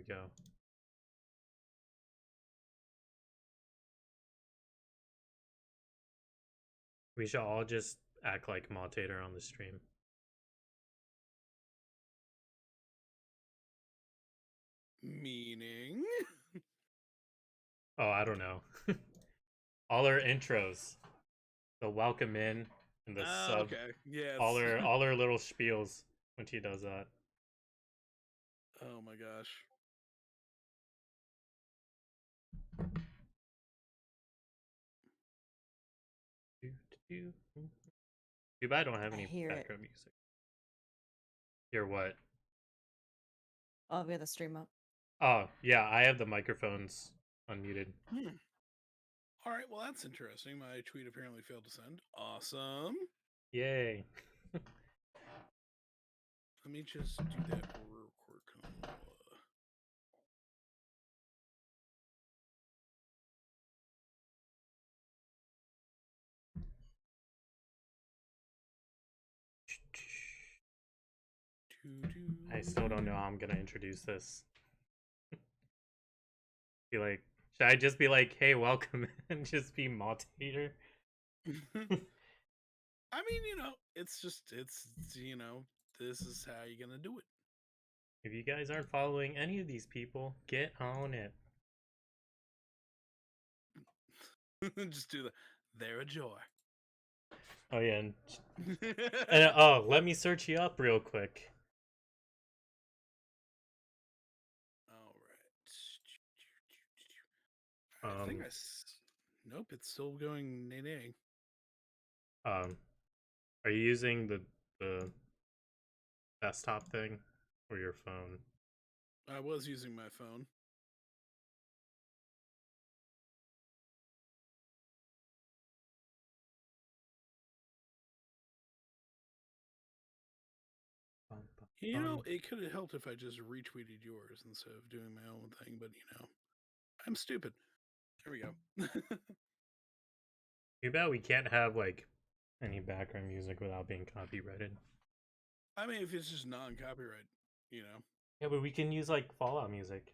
go. We should all just act like Mutator on the stream. Meaning? Oh, I don't know. All our intros, the welcome in and the sub, Okay. Yeah. all our little spiels when she does that. Oh my gosh. Too bad I don't have I any hear it. background music. Hear what? Oh, we have the stream up. Oh, yeah, I have the microphones unmuted. All right. Well, that's interesting. My tweet apparently failed to send. Awesome. Yay. Let me just do that real quick. I still don't know how I'm gonna introduce this. Be like, should I just be like, hey, welcome, and just be Mutator? I mean, it's this is how you're gonna do it. If you guys aren't following any of these people, get on it. Just do they're a joy. Oh yeah, and oh, let me search you up real quick. All right. I think nope, it's still going nay. Are you using the desktop thing or your phone? I was using my phone. It could have helped if I just retweeted yours instead of doing my own thing, but I'm stupid. Here we go. Too bad we can't have like any background music without being copyrighted. I mean, if it's just non-copyright, Yeah, but we can use like Fallout music.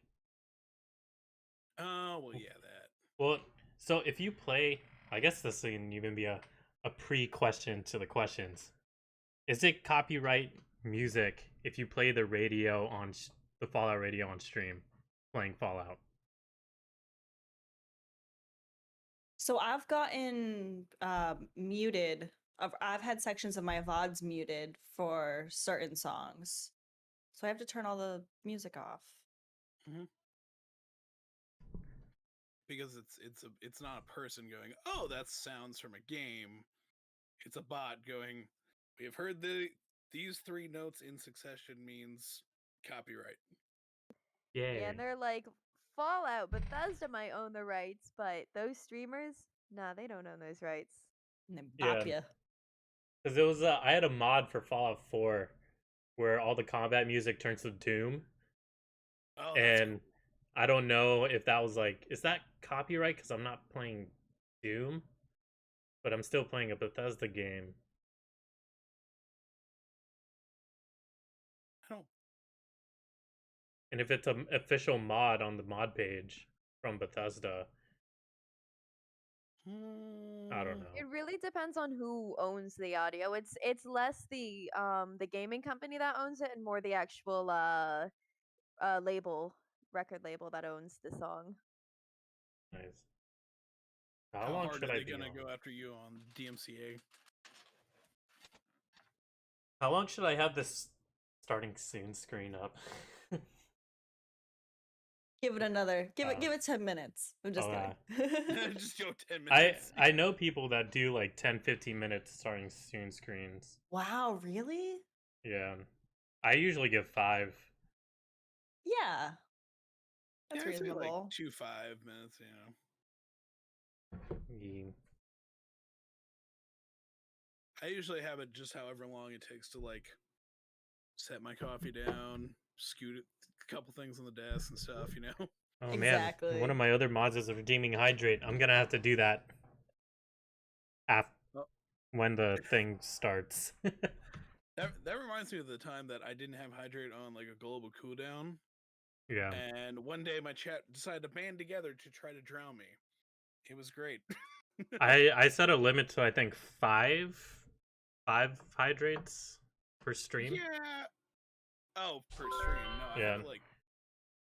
Oh, well, yeah, that. Well, so if you play, I guess this can even be a pre-question to the questions. Is it copyright music if you play the radio on the Fallout radio on stream, playing Fallout? So I've gotten muted. I've had sections of my VODs muted for certain songs. So I have to turn all the music off. Mm-hmm. Because it's not a person going, oh, that sounds from a game. It's a bot going, we have heard these three notes in succession means copyright. Yay. Yeah, and they're like, Fallout, Bethesda might own the rights, but those streamers, nah, they don't own those rights. And then bop ya. Because it was I had a mod for Fallout 4 where all the combat music turns to Doom. Oh, and cool. I don't know if that was like, is that copyright? Because I'm not playing Doom, but I'm still playing a Bethesda game. I don't. And if it's an official mod on the mod page from Bethesda, I don't know. It really depends on who owns the audio. It's less the gaming company that owns it and more the actual record label that owns the song. Nice. How long hard should are I they be gonna on? go after you on DMCA? How long should I have this starting soon screen up? Give it 10 minutes. I'm just kidding. Just go 10 minutes. I know people that do like 10-15 minutes starting soon screens. Wow, really? Yeah. I usually give 5. Yeah. That's reasonable. Like 2-5 minutes, Yeah. I usually have it just however long it takes to like set my coffee down, scoot it, a couple things on the desk and stuff, Oh Exactly. man, one of my other mods is a redeeming hydrate. I'm gonna have to do that when the thing starts. That reminds me of the time that I didn't have hydrate on like a global cooldown, Yeah. And one day my chat decided to band together to try to drown me. It was great. I set a limit to I think five hydrates per stream. Yeah. Oh, per stream. No, I Yeah. have like,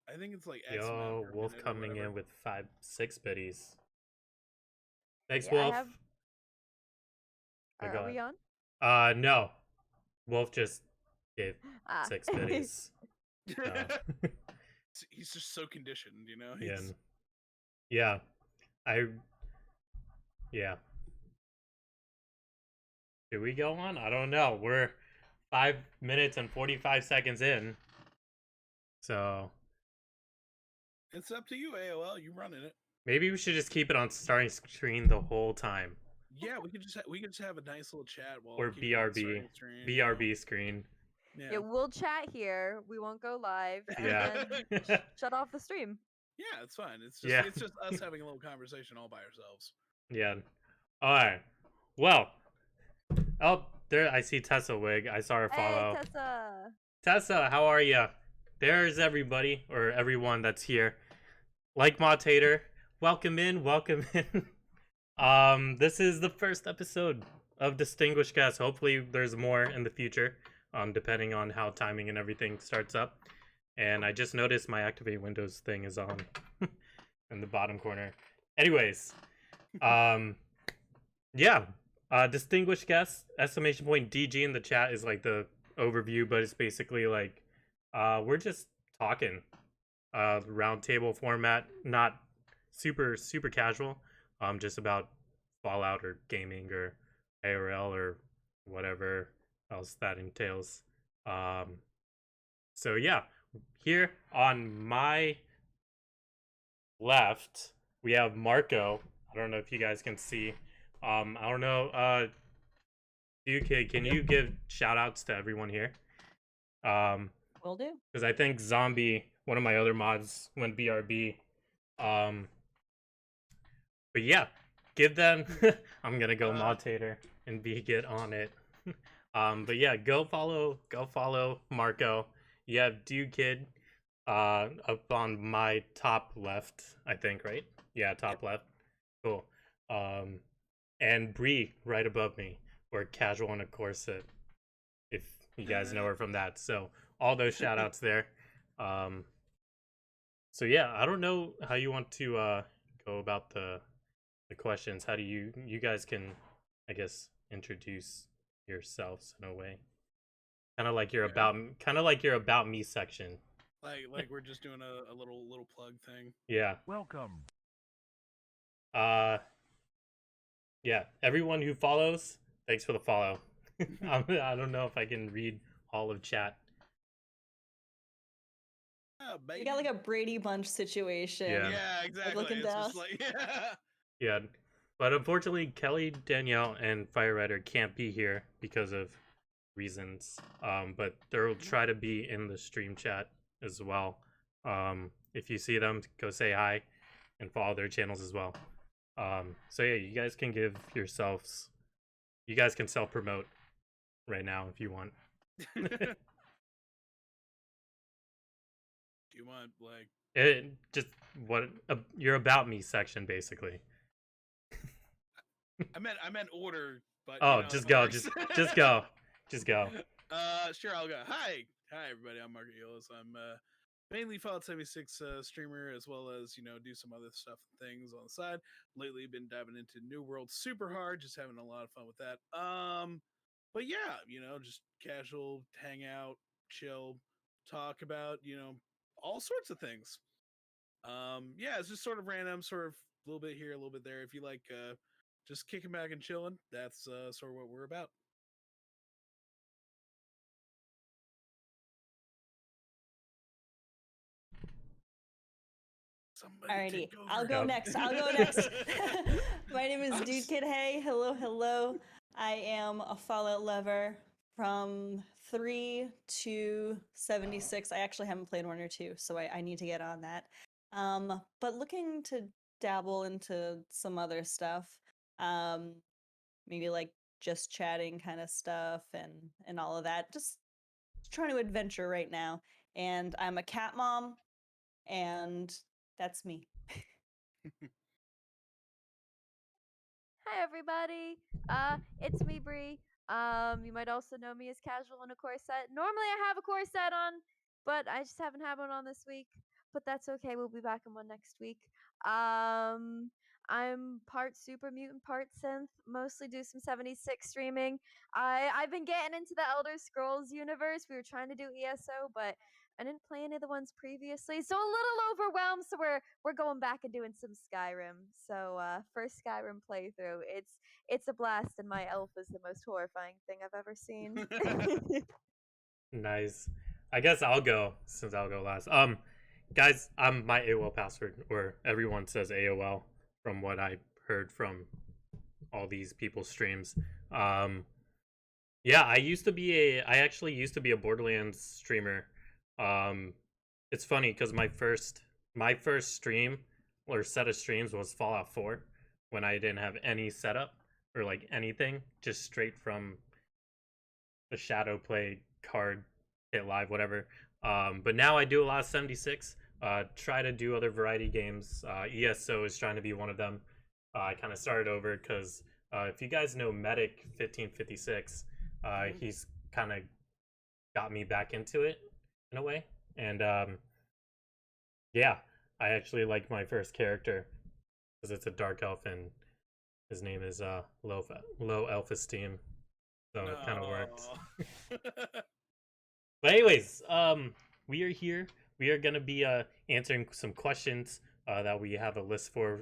I think it's like X amount Yo, per Wolf minute or coming whatever. in with 6 biddies. Thanks, Yeah, I Wolf. have. Oh, go Are we ahead. on? No. Wolf just gave Ah. 6 biddies. He's just so conditioned, you know. Yeah. He's, Yeah. Yeah. Do we go on? I don't know. We're 5 minutes and 45 seconds in. So it's up to you, AOL. You running it. maybe we should just keep it on starting screen the whole time. Yeah, we could just have a nice little chat while Or keeping it on BRB. starting screen, you know? BRB screen. Yeah, we'll chat here. We won't go live. And Yeah. then shut off the stream. Yeah, it's fine. It's just Yeah. it's just us having a little conversation all by ourselves. Yeah. Alright. Well. Oh, there I see Tessa Wig. I saw her follow. Hey, Tessa. Tessa, how are ya? There's everybody, or everyone that's here. Like Tater, welcome in, welcome in. This is the first episode of Distinguished Guests. Hopefully there's more in the future, depending on how timing and everything starts up. And I just noticed my Activate Windows thing is on in the bottom corner. Anyways, yeah. Distinguished guests, exclamation point DG in the chat is like the overview, but it's basically like we're just talking. Round table format, not super casual. Just about Fallout or gaming or ARL or whatever else that entails. So yeah, here on my left we have Marco. I don't know if you guys can see. I don't know. Kid, can you give shout outs to everyone here? Will do. Because I think Zombie, one of my other mods, went BRB. But yeah, give them. I'm gonna go Modtater and get on it. But yeah, go follow Marco. You have Dude Kid, up on my top left, I think, right? Yeah, top left. Cool. And Bree right above me, or Casual in a Corset, if you guys know her from that. So all those shout outs there. So yeah, I don't know how you want to go about the questions. How do you guys can, I guess, introduce yourselves in a way, kind of like your about me section. Like we're just doing a little plug thing. Yeah. Welcome. Yeah, everyone who follows, thanks for the follow. I don't know if I can read all of chat. You got like a Brady Bunch situation. Yeah. Yeah, exactly. looking It's down. just like, yeah. Yeah, but unfortunately, Kelly, Danielle, and Fire Rider can't be here because of reasons. But they'll try to be in the stream chat as well. If you see them, go say hi and follow their channels as well. So yeah, you guys can give yourselves. You guys can self-promote right now if you want. Do you want like It just what your about me section basically. I meant order, but Oh, you know, just if it go, works. just go, just go. Sure, I'll go. Hi everybody. I'm Margaret Yolis. I'm mainly Fallout 76 streamer, as well as do some other stuff and things on the side. Lately, been diving into New World super hard, just having a lot of fun with that. But yeah, just casual, hang out, chill, talk about all sorts of things. Yeah, it's just sort of random, sort of a little bit here, a little bit there. If you like just kicking back and chilling, that's sort of what we're about. Somebody Alrighty, take over. I'll go Yep. next. I'll go next. My name is Dude Kid. Hey, hello. I am a Fallout lover from 3 to 76. I actually haven't played 1 or 2, so I need to get on that. But looking to dabble into some other stuff. Maybe like just chatting kind of stuff and all of that. Just trying to adventure right now. And I'm a cat mom. and that's me. Hi everybody. It's me, Bree. You might also know me as Casual in a corset. Normally I have a corset on, but I just haven't had one on this week. But that's okay. We'll be back in one next week. I'm part super mutant, part synth. Mostly do some 76 streaming. I've been getting into the Elder Scrolls universe. We were trying to do ESO, but I didn't play any of the ones previously, so a little overwhelmed. So we're going back and doing some Skyrim. So first Skyrim playthrough. It's a blast, and my elf is the most horrifying thing I've ever seen. Nice. I guess I'll go since I'll go last. Guys, my AOL password, or everyone says AOL from what I heard from all these people's streams. Yeah, I actually used to be a Borderlands streamer. It's funny because my first stream or set of streams was Fallout 4 when I didn't have any setup or like anything, just straight from the Shadow Play card, hit live, whatever. But now I do a lot of 76. Try to do other variety games. ESO is trying to be one of them. I kind of started over because if you guys know Medic 1556, he's kind of got me back into it in a way. And yeah, I actually like my first character because it's a dark elf and his name is low elf esteem, so it kind of works. But anyways, we are here. We are gonna be answering some questions that we have a list for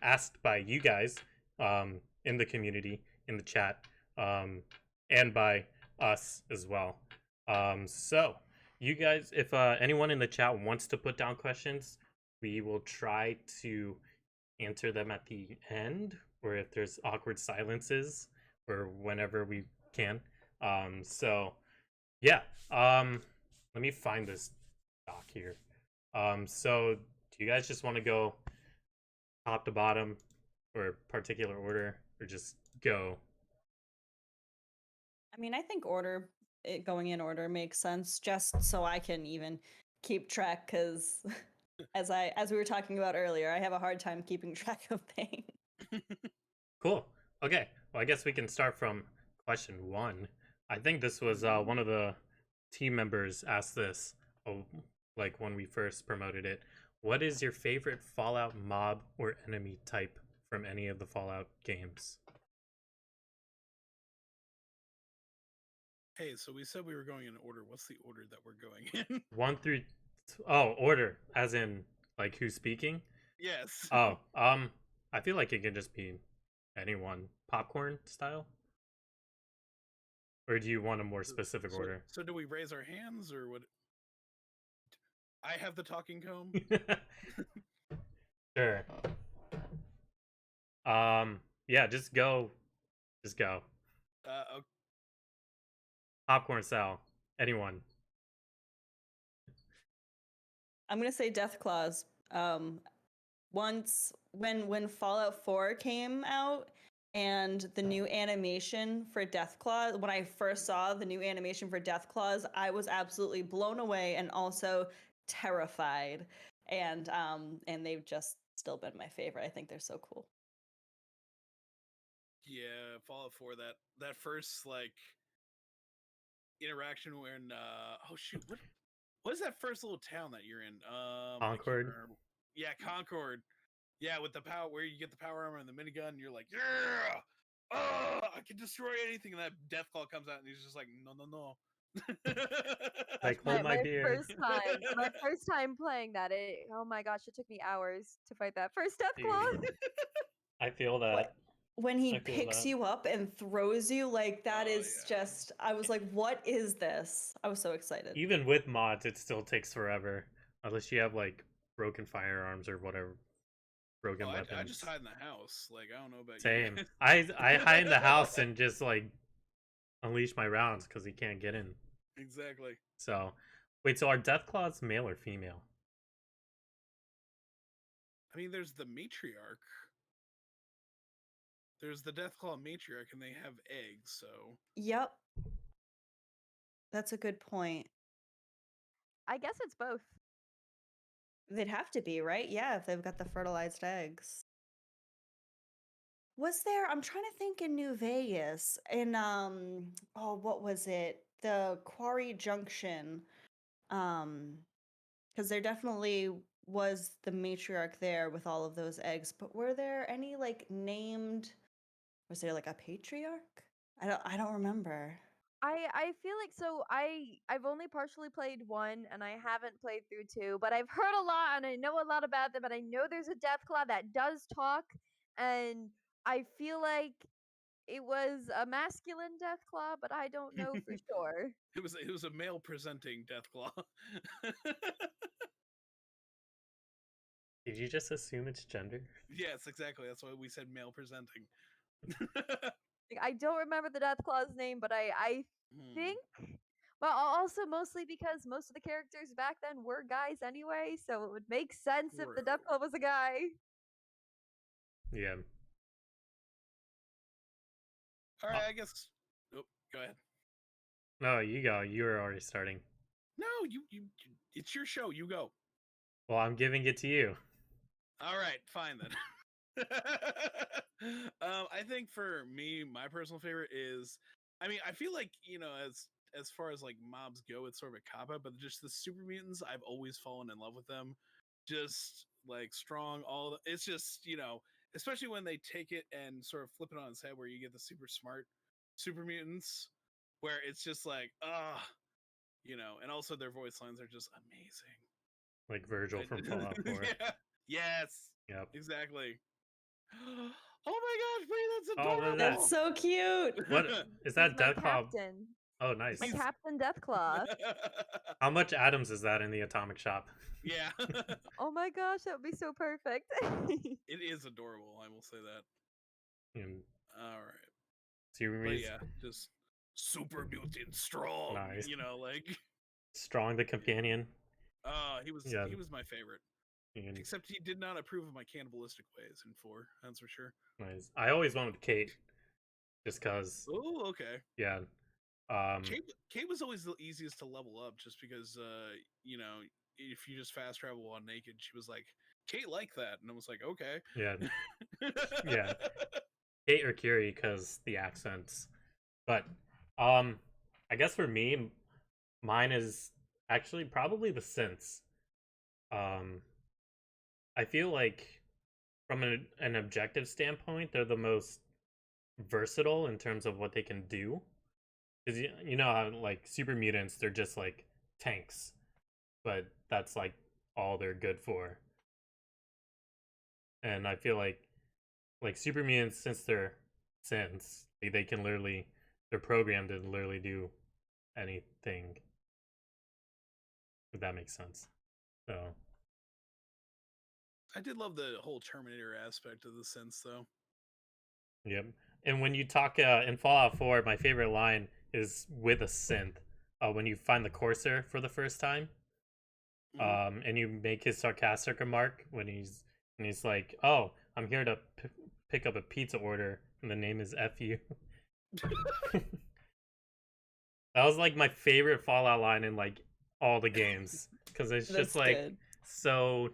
asked by you guys in the community, in the chat, and by us as well. So you guys, if anyone in the chat wants to put down questions, we will try to answer them at the end, or if there's awkward silences, or whenever we can. So yeah, let me find this doc here. So do you guys just want to go top to bottom, or particular order, or just go? I mean, I think going in order makes sense, just so I can even keep track, because as we were talking about earlier, I have a hard time keeping track of things. Cool. Okay. Well, I guess we can start from question 1. I think this was one of the team members asked this, like when we first promoted it. What is your favorite Fallout mob or enemy type from any of the Fallout games? Hey, so we said we were going in order. What's the order that we're going in? 1 through order as in like who's speaking? Yes. Oh, I feel like it could just be anyone, popcorn style. Or do you want a more specific order? So do we raise our hands or what? I have the talking comb. Sure. Yeah, just go. Just go. Okay. Popcorn style. Anyone. I'm gonna say Deathclaws. Once when Fallout 4 came out and the new animation for Deathclaws, when I first saw the new animation for Deathclaws, I was absolutely blown away and also terrified. And they've just still been my favorite. I think they're so cool. Yeah, Fallout 4. That first like interaction when oh shoot, what is that first little town that you're in? Concord. Yeah, Concord. Yeah, with the power where you get the power armor and the minigun, and you're like, yeah, oh, I can destroy anything. And that Deathclaw comes out, and he's just like, no. Like, hold my beer. My first time playing that. Oh my gosh, it took me hours to fight that first Deathclaw. I feel that. When he picks you up and throws you, like that is just, I was like, what is this? I was so excited. Even with mods, it still takes forever. Unless you have like broken firearms or whatever. Broken weapons. I just hide in the house. Like, I don't know about Same. you. I hide in the house and just like unleash my rounds because he can't get in. Exactly. So, wait. So are Deathclaws male or female? I mean, there's the matriarch. There's the Deathclaw matriarch, and they have eggs. So. Yep. That's a good point. I guess it's both. They'd have to be, right? Yeah, if they've got the fertilized eggs. Was there I'm trying to think in New Vegas in oh what was it? The Quarry Junction. Because there definitely was the matriarch there with all of those eggs, but were there any like named was there like a patriarch? I don't remember. I feel like so I've only partially played one and I haven't played through two, but I've heard a lot and I know a lot about them, and I know there's a Deathclaw that does talk, and I feel like it was a masculine Deathclaw, but I don't know for sure. It was a male presenting Deathclaw. Did you just assume it's gender? Yes, exactly. That's why we said male presenting. Like, I don't remember the Deathclaw's name, but I Hmm. think. Well, also mostly because most of the characters back then were guys anyway, so it would make sense if the True. Deathclaw was a guy. Yeah. All right, I guess. Oh, go ahead. No, you go. You were already starting. No, it's your show. You go. Well, I'm giving it to you. All right, fine then. I think for me, my personal favorite is. I mean, I feel like as far as like mobs go, it's sort of a cop out, but just the super mutants, I've always fallen in love with them. Just like strong, it's just especially when they take it and sort of flip it on its head, where you get the super smart super mutants, where it's just like and also their voice lines are just amazing. Like Virgil from Fallout 4. Yeah. Yes. Yep. Exactly. Oh my gosh, Brie, that's Oh, look adorable. at That's so cute. What is that He's my Deathclaw? captain. Oh, nice. My He's- Captain Deathclaw. How much atoms is that in the atomic shop? Yeah. Oh my gosh, that would be so perfect. It is adorable, I will say that. And All right. super But mutants, yeah, just super mutant strong. Nice. Like Strong the companion. he was Yeah. he was my favorite. And Except he did not approve of my cannibalistic ways in 4, that's for sure. nice. I always went with Kate, just cause. Oh, okay. Yeah. Kate was always the easiest to level up, just because if you just fast travel while naked, she was like, Kate liked that, and I was like, okay. Yeah. Yeah. Kate or Curie, because the accents. But I guess for me, mine is actually probably the synths. I feel like from an objective standpoint, they're the most versatile in terms of what they can do. Because you know how like super mutants, they're just like tanks, but that's like all they're good for. And I feel like super mutants, since they're synths, they can literally they're programmed to literally do anything. If that makes sense. So I did love the whole Terminator aspect of the sense, though. yep. And when you talk in Fallout 4, my favorite line is with a synth. When you find the Corsair for the first time, Mhm. and you make his sarcastic remark when he's like, "Oh, I'm here to pick up a pizza order, and the name is FU." That was like my favorite Fallout line in like all the games, because it's That's just like good. so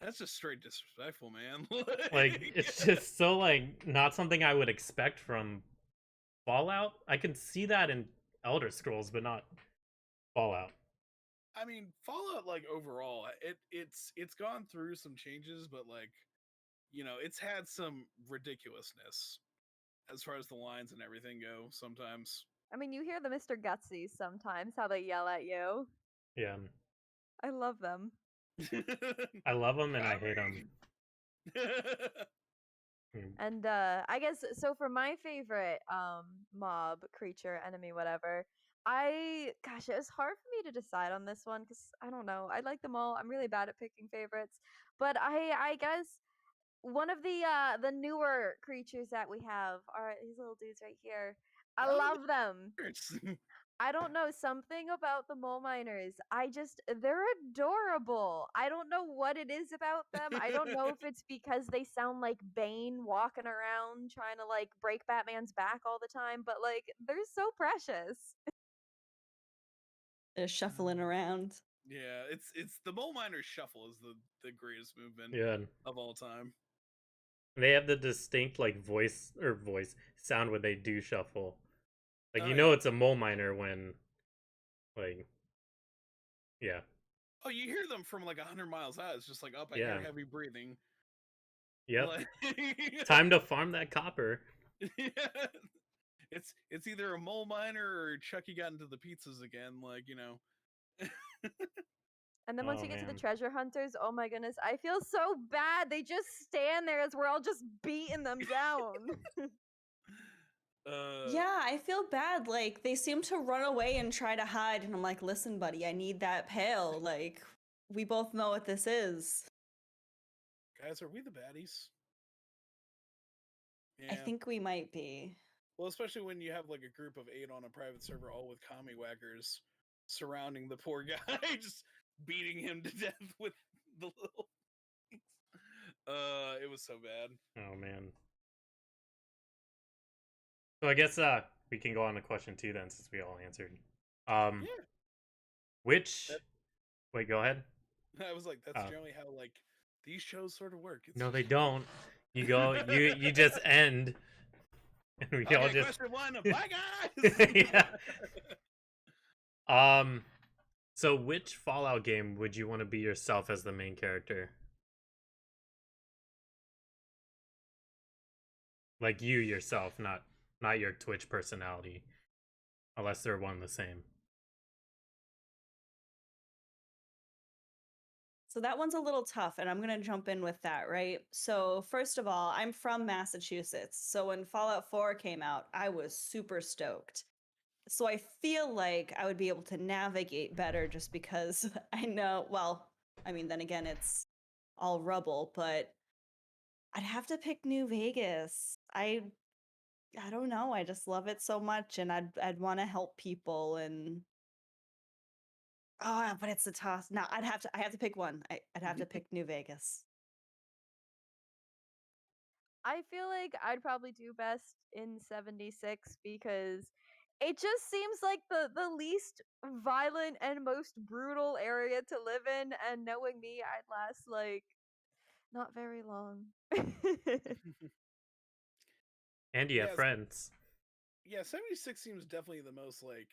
That's just straight disrespectful, man. like it's just so like not something I would expect from Fallout. I can see that in Elder Scrolls, but not Fallout. I mean, Fallout, like overall, it's gone through some changes, but like it's had some ridiculousness as far as the lines and everything go. Sometimes. I mean, you hear the Mr. Gutsies sometimes, how they yell at you. Yeah, I love them. I love them and I hate them. And I guess so for my favorite mob, creature, enemy, whatever. Gosh, it was hard for me to decide on this one cuz I don't know. I like them all. I'm really bad at picking favorites. But I guess one of the newer creatures that we have are these little dudes right here. I Oh, love them. hurts. I don't know, something about the mole miners. They're adorable. I don't know what it is about them. I don't know if it's because they sound like Bane walking around trying to like break Batman's back all the time, but like they're so precious. They're shuffling around. Yeah, it's the Mole Miners Shuffle is the greatest movement Yeah. of all time. They have the distinct like voice sound when they do shuffle. Like Oh you know yeah. it's a mole miner when like yeah. Oh, you hear them from like 100 miles out. It's just like, oh, I Yeah. hear heavy breathing. Yep. Like, Time to farm that copper. yeah. It's either a mole miner or Chucky got into the pizzas again. Like, you know. And then once Oh you get to the man. treasure hunters, oh my goodness, I feel so bad. They just stand there as we're all just beating them down. Yeah, I feel bad. Like they seem to run away and try to hide, and I'm like, listen, buddy, I need that pail. Like we both know what this is. Guys, are we the baddies? I Yeah. think we might be. Well, especially when you have like a group of 8 on a private server, all with commie whackers surrounding the poor guy, just beating him to death with the little. It was so bad. Oh man. So I guess we can go on to question 2 then since we all answered. Yeah. Which That- wait, go ahead. I was like, that's Oh. generally how like these shows sort of work. It's No, they just- don't. You go you just end. And we all Okay, just question 1. Bye guys. Yeah. So which Fallout game would you want to be yourself as the main character? Like you yourself, not your Twitch personality. Unless they're one and the same. So that one's a little tough, and I'm going to jump in with that, right? So, first of all, I'm from Massachusetts. So, when Fallout 4 came out, I was super stoked. So, I feel like I would be able to navigate better just because I know, well, I mean, then again, it's all rubble, but I'd have to pick New Vegas. I don't know, I just love it so much, and I'd want to help people, and oh, but it's a toss. No, I have to pick one. I'd have to pick New Vegas. I feel like I'd probably do best in 76 because it just seems like the least violent and most brutal area to live in, and knowing me, I'd last like not very long. And you have Yes. friends. Yeah, 76 seems definitely the most like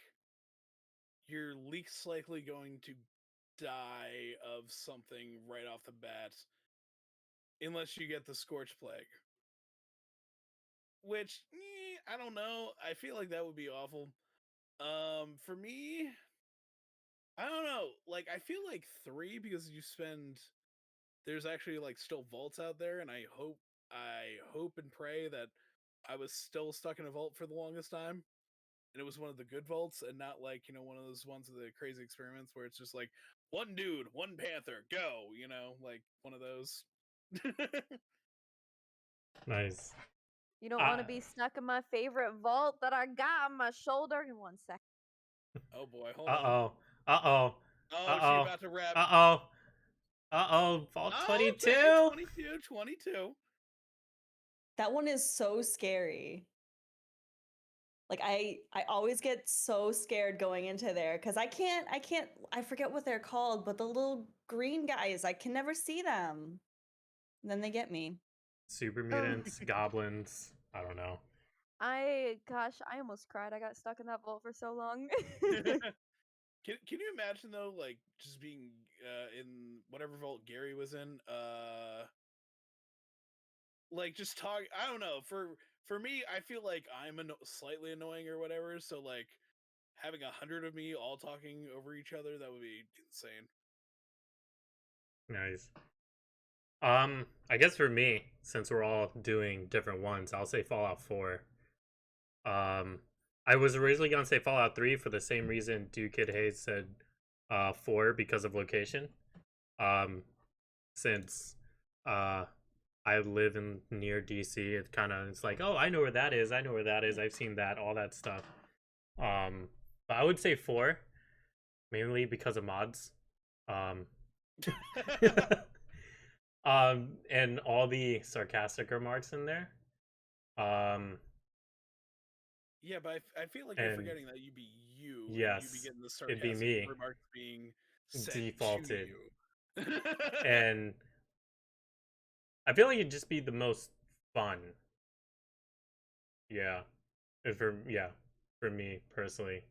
you're least likely going to die of something right off the bat, unless you get the Scorch Plague. Which I don't know. I feel like that would be awful. For me, I don't know. Like I feel like 3 because you spend. There's actually like still vaults out there, and I hope and pray that I was still stuck in a vault for the longest time. And it was one of the good vaults and not like, you know, one of those ones with the crazy experiments where it's just like one dude, one panther, go, you know, like one of those. Nice. You don't want to be stuck in my favorite vault that I got on my shoulder. In 1 second. Oh boy, hold on. Uh-oh. Oh, she Uh-oh. about to wrap. Uh-oh. Vault Oh, 22. okay, 22. That one is so scary. Like I always get so scared going into there because I forget what they're called, but the little green guys, I can never see them. And then they get me. Super mutants, goblins. I don't know. I almost cried. I got stuck in that vault for so long. Can you imagine though, like just being in whatever vault Gary was in, like just talk. I don't know. For me, I feel like I'm slightly annoying or whatever. So like having 100 of me all talking over each other, that would be insane. Nice. I guess for me, since we're all doing different ones, I'll say Fallout 4. I was originally gonna say Fallout 3 for the same reason Duke Kid Hayes said 4 because of location. Since I live in near DC, it's like, oh, I know where that is. I've seen that, all that stuff. But I would say 4, mainly because of mods. And all the sarcastic remarks in there. Yeah, but I feel like you're And- forgetting that you'd be you. And Yes, you'd be getting the it'd be sarcastic me. remarks being sent to defaulted. you. And I feel like it'd just be the most fun. Yeah. For me personally.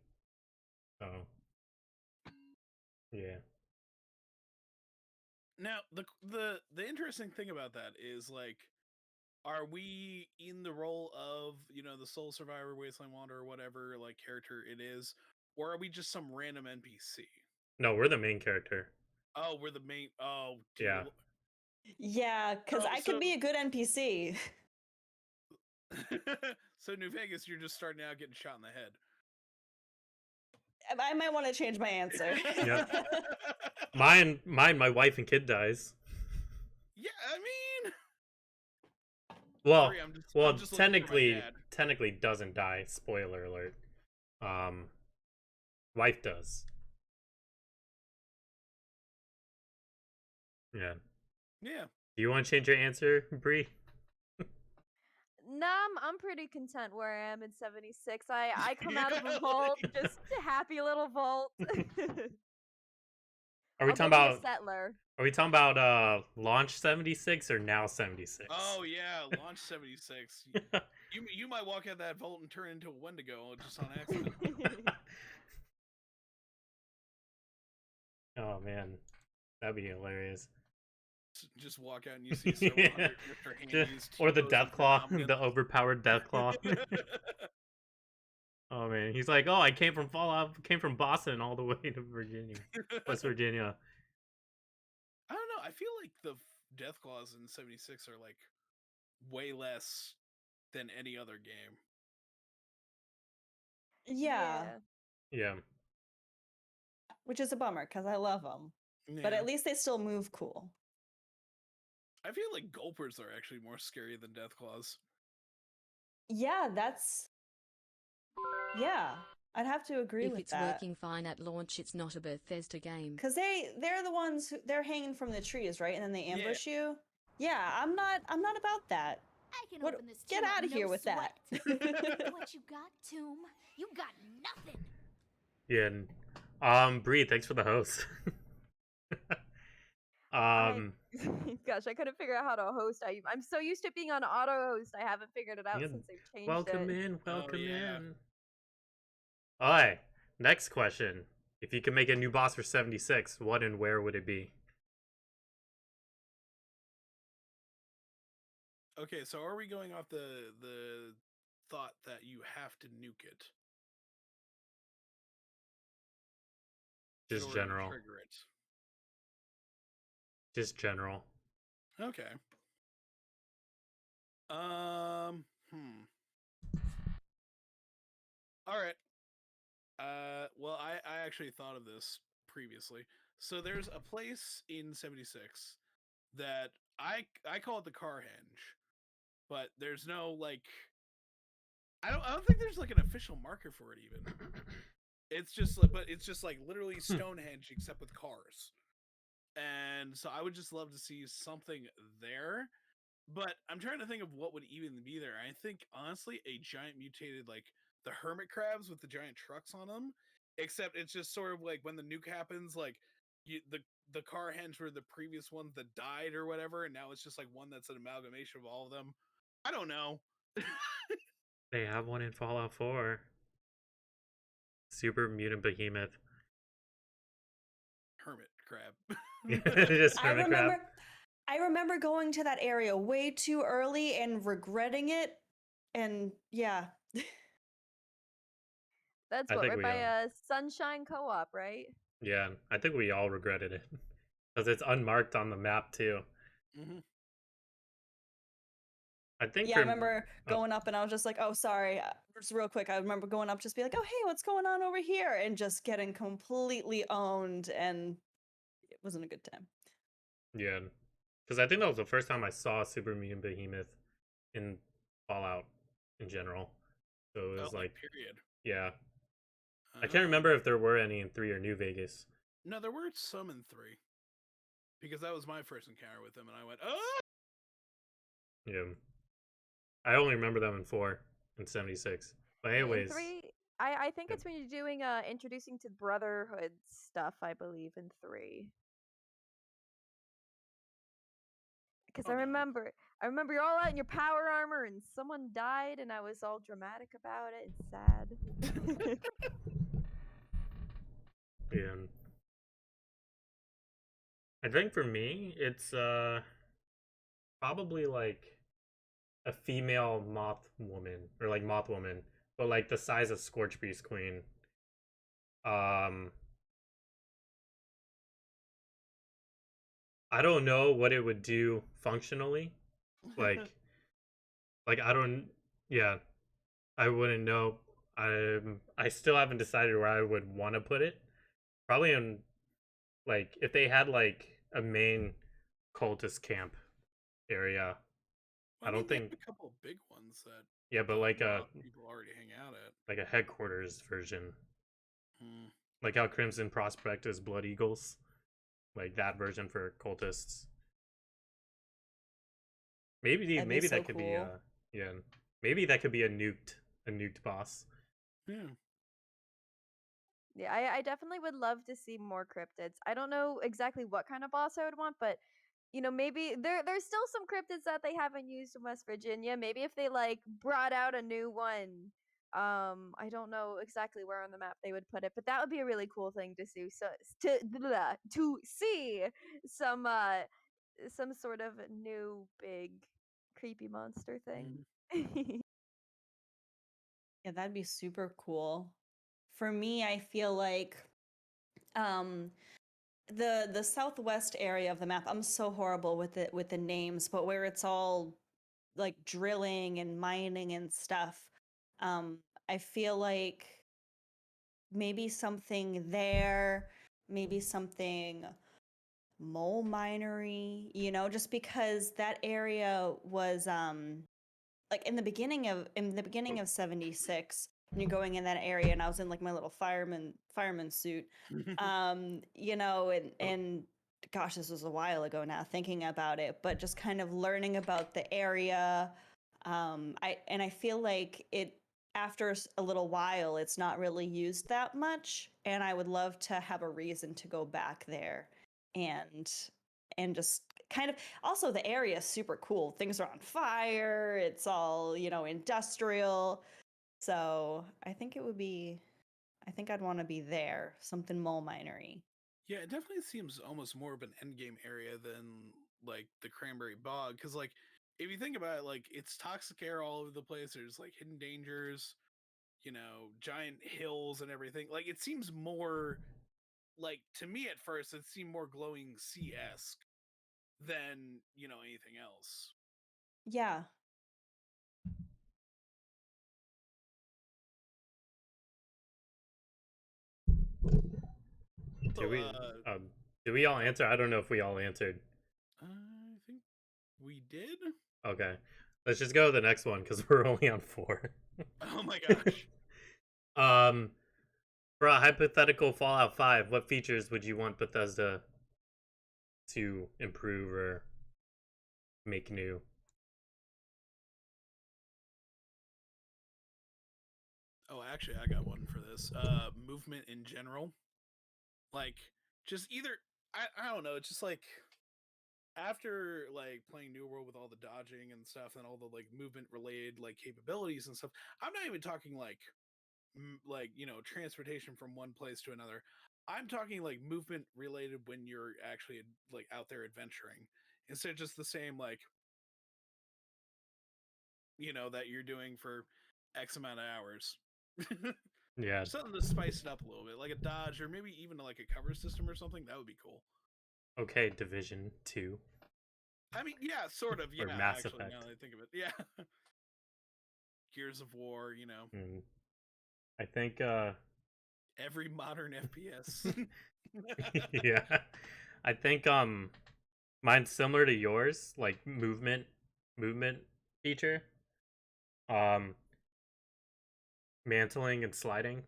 So yeah. Now, the interesting thing about that is, like, are we in the role of, the Soul Survivor, Wasteland Wanderer, or whatever, like, character it is, or are we just some random NPC? No, we're the main character. Oh, we're the main. Oh, dear. Yeah. Yeah, because I could be a good NPC. So New Vegas, you're just starting out getting shot in the head. I might want to change my answer. Yeah. Mine, my wife and kid dies. Yeah, I mean, Well, sorry, I'm just looking for my dad. technically doesn't die. Spoiler alert. Wife does. Yeah. Yeah. Do you want to change your answer, Bree? Nah, I'm pretty content where I am in 76. I come out of a vault, just a happy little vault. Are we I'll talking go be a about? settler? Are we talking about launch 76 or now 76? Oh yeah, launch 76. You might walk out that vault and turn into a Wendigo just on accident. Oh man, that'd be hilarious. Just walk out and you see someone Yeah. Mr. Handy's Or the T-pose Death with Claw, Dominion. the overpowered Death Claw. Oh man, he's like, oh, I came from Fallout, came from Boston all the way to Virginia, West Virginia. I don't know. I feel like the Death Claws in 76 are like way less than any other game. Yeah, Yeah, which is a bummer because I love them. But Yeah. at least they still move cool. I feel like Gulpers are actually more scary than Death Claws. Yeah, yeah, I'd have to agree If with it's that. working fine at launch, it's not a Bethesda game. Because they're the ones they're hanging from the trees, right? And then they ambush you. Yeah, I'm not about that. I can What- open this get tomb outta with here no with that. sweat. What you got, Tomb? You got nothing. yeah. And, Bree, thanks for the host. Gosh, I couldn't figure out how to host. I'm so used to being on auto host. I haven't figured it out Yeah, since they've changed welcome it. in, welcome yeah. in. All right, next question. If you could make a new boss for 76, what and where would it be? Okay, so are we going off the thought that you have to nuke it? in Just order to general. trigger it? Just general. Okay. All right. Well, I actually thought of this previously. So there's a place in 76 that I call it the car henge, but there's no like I don't think there's like an official marker for it even. It's just like, but it's just like literally Stonehenge except with cars. And so I would just love to see something there. But I'm trying to think of what would even be there. I think honestly a giant mutated like the hermit crabs with the giant trucks on them. Except it's just sort of like when the nuke happens, like the car henge were the previous ones that died or whatever, and now it's just like one that's an amalgamation of all of them. I don't know. They have one in Fallout 4. Super Mutant Behemoth. Hermit crab. Just I hermit crab. remember going to that area way too early and regretting it. And yeah. That's I what, think right we by all- Sunshine Co-op, right? Yeah, I think we all regretted it. Because it's unmarked on the map, too. Mm-hmm. I think Yeah, for- I remember oh. going up and I was just like, oh, sorry. Just real quick, I remember going up, just be like, oh, hey, what's going on over here? And just getting completely owned, and it wasn't a good time. Yeah. Because I think that was the first time I saw Super Mutant Behemoth in Fallout in general. So it was like, period. yeah. I can't remember if there were any in 3 or New Vegas. No, there were some in 3. Because that was my first encounter with them, and I went, oh! Yeah. I only remember them in 4 and 76. But anyways. In 3, I think Yeah. it's when you're doing introducing to Brotherhood stuff, I believe, in 3. Because Okay. I remember you're all out in your power armor and someone died and I was all dramatic about it and sad. And I think for me, it's probably like a female moth woman or like moth woman, but like the size of Scorch Beast Queen. Um, I don't know what it would do functionally. Like, like I don't. Yeah, I wouldn't know. I still haven't decided where I would want to put it. Probably in like if they had like a main cultist camp area. Well, I don't they have think. a couple of big ones that Yeah, but a like lot a of people already hang out at. like a headquarters version, Hmm. like how Crimson Prospect is Blood Eagles, like that version for cultists. Maybe That'd be maybe so that could be cool. yeah, maybe that could be a nuked boss. Yeah. Yeah, I definitely would love to see more cryptids. I don't know exactly what kind of boss I would want, but maybe there's still some cryptids that they haven't used in West Virginia. Maybe if they like brought out a new one. I don't know exactly where on the map they would put it, but that would be a really cool thing to see. So to see some sort of new big creepy monster thing. Yeah, that'd be super cool. For me, I feel like um the southwest area of the map, I'm so horrible with the names, but where it's all like drilling and mining and stuff. Um I feel like maybe something there, maybe something mole minery, just because that area was like in the beginning of 76 when you're going in that area, and I was in like my little fireman suit, and gosh, this was a while ago now thinking about it, but just kind of learning about the area. I feel like it after a little while it's not really used that much, and I would love to have a reason to go back there and just kind of, also the area is super cool. Things are on fire, it's all industrial. So I think I'd want to be there, something mole minery. Yeah, it definitely seems almost more of an end game area than like the Cranberry Bog. Because like, if you think about it, like it's toxic air all over the place. There's like hidden dangers, giant hills and everything. Like it seems more like to me at first, it seemed more glowing sea esque than anything else. Yeah. Do we So, do we all answer? I don't know if we all answered. I think we did. Okay, let's just go to the next one because we're only on 4. Oh my gosh. For a hypothetical Fallout 5, what features would you want Bethesda to improve or make new? Oh, actually, I got one for this. Movement in general, like just either I don't know. It's just like after like playing New World with all the dodging and stuff and all the like movement related like capabilities and stuff. I'm not even talking like transportation from one place to another. I'm talking like movement related when you're actually like out there adventuring instead of just the same like that you're doing for X amount of hours. Yeah. Something to spice it up a little bit, like a dodge or maybe even like a cover system or something. That would be cool. Okay, Division 2. I mean, yeah, sort of. Yeah, Or Mass actually, Effect. now that I think of it, yeah. Gears of War, I think every modern FPS. yeah. I think mine's similar to yours, like movement feature. Mantling and sliding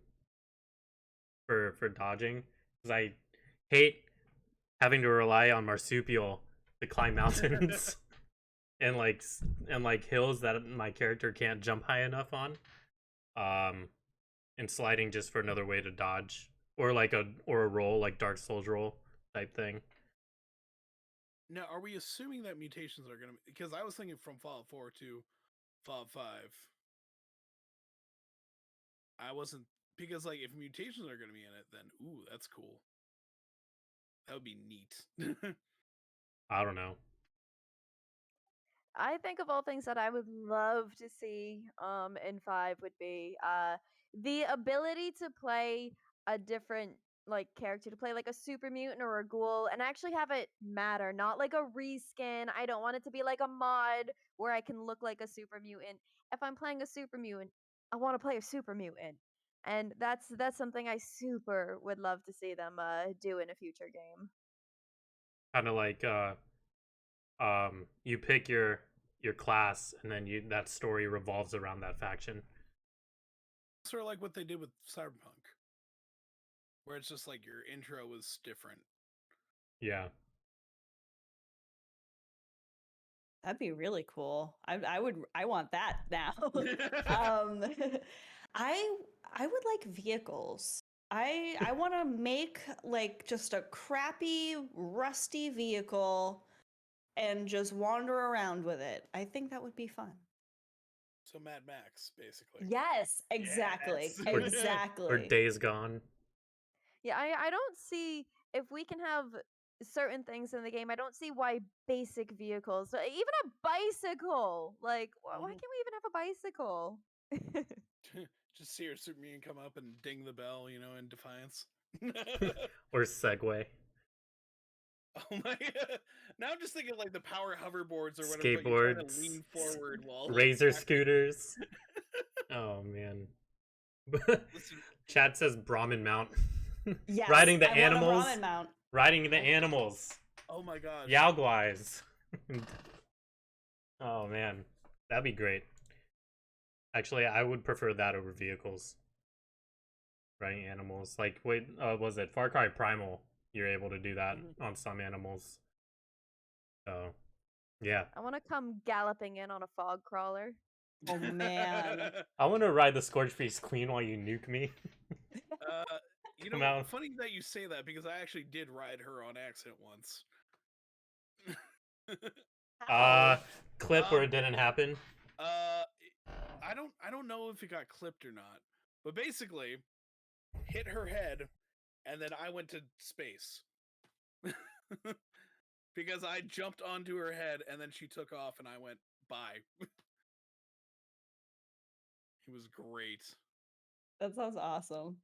for dodging, because I hate having to rely on marsupial to climb mountains and like hills that my character can't jump high enough on. and sliding just for another way to dodge, or like a roll like Dark Souls roll type thing. Now, are we assuming that mutations are gonna? Because I was thinking from Fallout 4 to Fallout 5. I wasn't, because like if mutations are gonna be in it, then ooh, that's cool. That would be neat. I don't know. I think of all things that I would love to see in 5 would be the ability to play a different like character, to play like a super mutant or a ghoul and actually have it matter, not like a reskin. I don't want it to be like a mod where I can look like a super mutant. If I'm playing a super mutant, I want to play a super mutant. And that's something I super would love to see them do in a future game. Kind of like you pick your class, and then you that story revolves around that faction. Sort of like what they did with Cyberpunk, where it's just like your intro was different. Yeah. That'd be really cool. I want that now. um I would like vehicles. I want to make like just a crappy rusty vehicle and just wander around with it. I think that would be fun. So Mad Max, basically. Yes, exactly. Yes. Or Exactly. Days Gone. Yeah, I don't see if we can have certain things in the game. I don't see why basic vehicles, even a bicycle, like why Mhm. can't we even have a bicycle? Just see your Superman come up and ding the bell, you know, in defiance. Or Segway. Oh my! Now I'm just thinking like the power hoverboards or whatever. But you're trying to Skateboards. lean forward while Razor like, scooters. Oh man. Listen, Chad says Brahmin Mount. Yes. Riding the I animals. want a ramen mount. Riding the animals. oh my gosh! Yaoguais. Oh man. That'd be great. Actually, I would prefer that over vehicles. Riding animals. Like, wait, was it Far Cry Primal? You're able to do that on some animals. So, yeah. I want to come galloping in on a fog crawler. Oh man. I want to ride the Scorchbeast Queen while you nuke me. You Come know, out. funny that you say that because I actually did ride her on accident once. Clip where it didn't happen. I don't know if it got clipped or not, but basically, hit her head, and then I went to space because I jumped onto her head, and then she took off, and I went bye. It was great. That sounds awesome.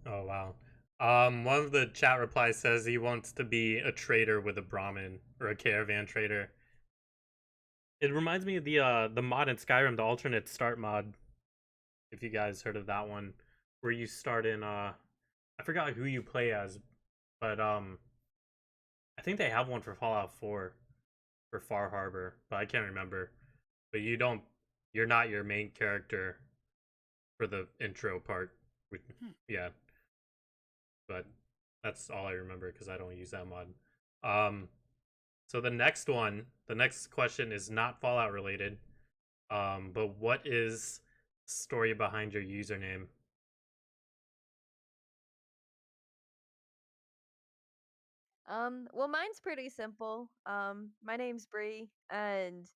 Oh wow. One of the chat replies says he wants to be a trader with a Brahmin or a caravan trader. It reminds me of the mod in Skyrim, the alternate start mod. If you guys heard of that one, where you start in I forgot who you play as, but I think they have one for Fallout 4 for Far Harbor, but I can't remember. But you're not your main character for the intro part. Yeah. But that's all I remember because I don't use that mod. So the next question is not Fallout related. But what is the story behind your username? Well, mine's pretty simple. My name's Bree, and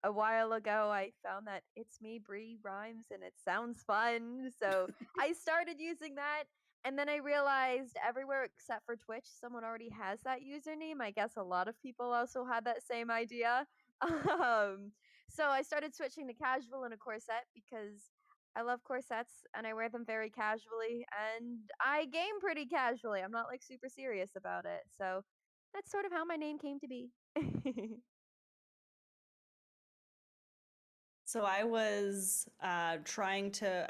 a while ago I found that it's me, Bree, rhymes, and it sounds fun. So I started using that, and then I realized everywhere except for Twitch, someone already has that username. I guess a lot of people also had that same idea. Um, so I started switching to casual and a corset because I love corsets and I wear them very casually, and I game pretty casually. I'm not like super serious about it. So that's sort of how my name came to be. So I was I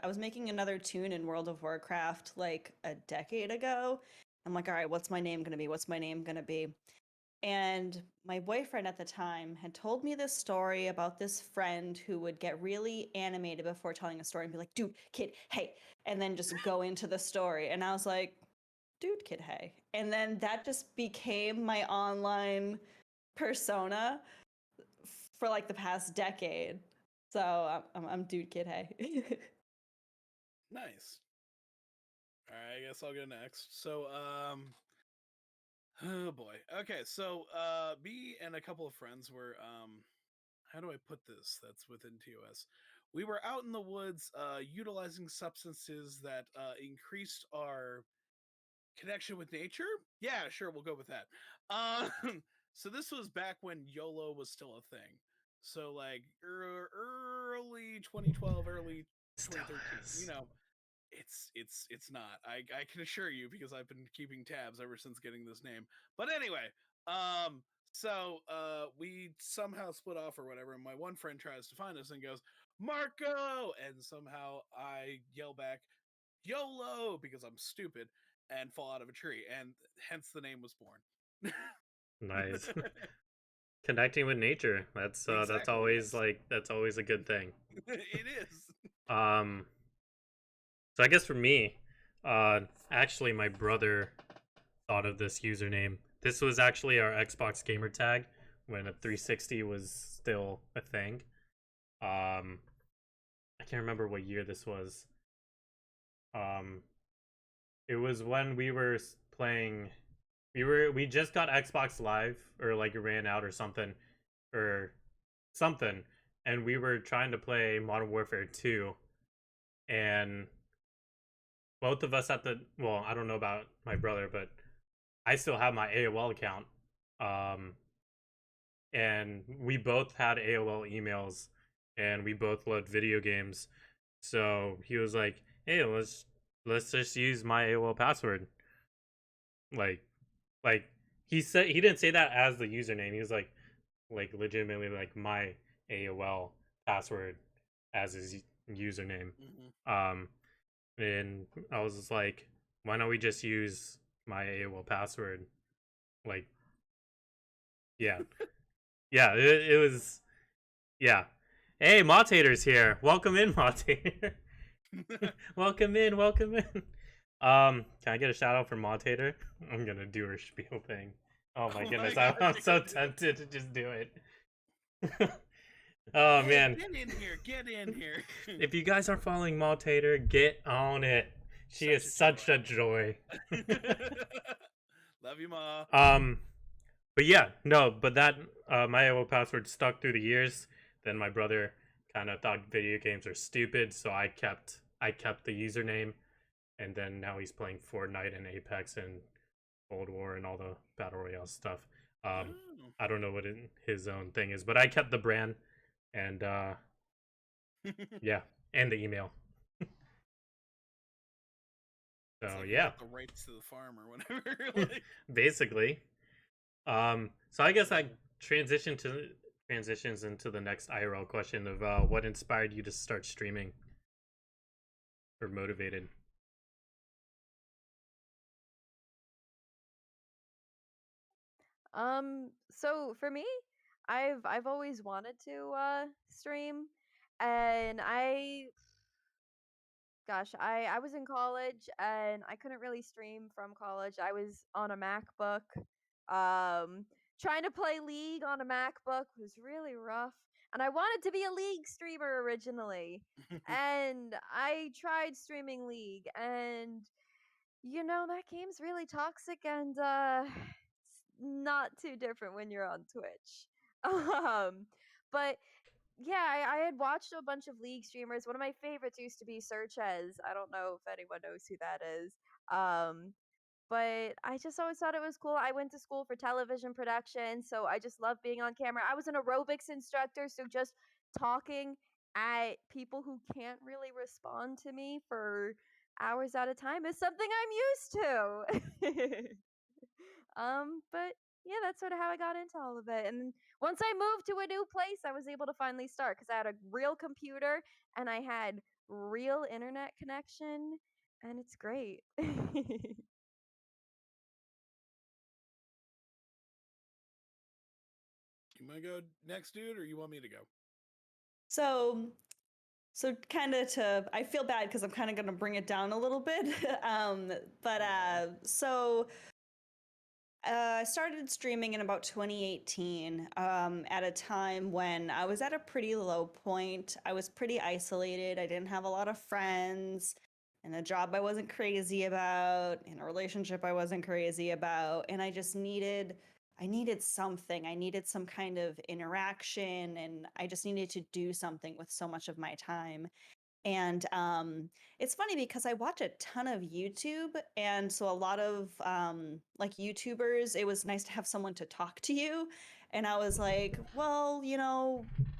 was making another tune in World of Warcraft like a decade ago. I'm like, all right, what's my name gonna be? What's my name gonna be? And my boyfriend at the time had told me this story about this friend who would get really animated before telling a story and be like, dude, kid, hey, and then just go into the story. And I was like, dude, kid, hey. And then that just became my online persona for like the past decade. So I'm Dude Kid Hey. Nice. All right, I guess I'll go next. So, oh boy. Okay, so me and a couple of friends were how do I put this that's within TOS? We were out in the woods utilizing substances that increased our connection with nature. Yeah, sure, we'll go with that. So this was back when YOLO was still a thing. So like early 2012, early Still 2013. is. You know, it's not. I can assure you because I've been keeping tabs ever since getting this name. But anyway, so we somehow split off or whatever, and my one friend tries to find us and goes, Marco, and somehow I yell back, YOLO, because I'm stupid, and fall out of a tree, and hence the name was born. Nice. Connecting with nature. That's Exactly, always yes. that's always a good thing. It is. Um, so I guess for me, actually my brother thought of this username. This was actually our Xbox gamer tag when a 360 was still a thing. I can't remember what year this was. Um, it was when we were playing. We just got Xbox Live, or like it ran out or something, or something, and we were trying to play Modern Warfare 2, and both of us at the well, I don't know about my brother, but I still have my AOL account. Um, and we both had AOL emails, and we both loved video games. So he was like, "Hey, let's just use my AOL password." Like, like he said he didn't say that as the username. He was like legitimately like my AOL password as his username. Mhm. And I was just like, why don't we just use my AOL password? Like, yeah, yeah, it was, yeah. Hey, Motator's here. Welcome in, Motator. Welcome in, welcome in. Can I get a shout out for Motator? I'm gonna do her spiel thing. Oh my Oh goodness, God, I'm you're so gonna do it. tempted to just do it. Oh Hey, man, get in here! Get in here! if you guys are following Motator, get on it. She is such a joy. Love you, Ma. um, but yeah, no, but that my AOL password stuck through the years. Then my brother kind of thought video games are stupid, so I kept the username, and then now he's playing Fortnite and Apex and Cold War and all the battle royale stuff. Oh. I don't know what his own thing is, but I kept the brand, and yeah, and the email. It's So like we yeah, got the rights to the farm or whatever. Like, basically. So I guess I transitions into the next IRL question of what inspired you to start streaming or motivated. So for me, I've always wanted to stream, and I was in college and I couldn't really stream from college. I was on a MacBook. Trying to play League on a MacBook was really rough. And I wanted to be a League streamer originally. And I tried streaming League, and that game's really toxic, and it's not too different when you're on Twitch. Um but yeah, I had watched a bunch of League streamers. One of my favorites used to be Searches. I don't know if anyone knows who that is. But I just always thought it was cool. I went to school for television production, so I just love being on camera. I was an aerobics instructor, so just talking at people who can't really respond to me for hours at a time is something I'm used to. But yeah, that's sort of how I got into all of it. And once I moved to a new place, I was able to finally start because I had a real computer and I had real internet connection, and it's great. you want to go next, dude, or you want me to go? So kind of I feel bad because I'm kind of going to bring it down a little bit. But Aw. so I started streaming in about 2018, at a time when I was at a pretty low point. I was pretty isolated. I didn't have a lot of friends, and a job I wasn't crazy about, in a relationship I wasn't crazy about, and I needed something. I needed some kind of interaction, and I just needed to do something with so much of my time. And it's funny because I watch a ton of YouTube, and so a lot of like YouTubers, it was nice to have someone to talk to you. And I was like, well,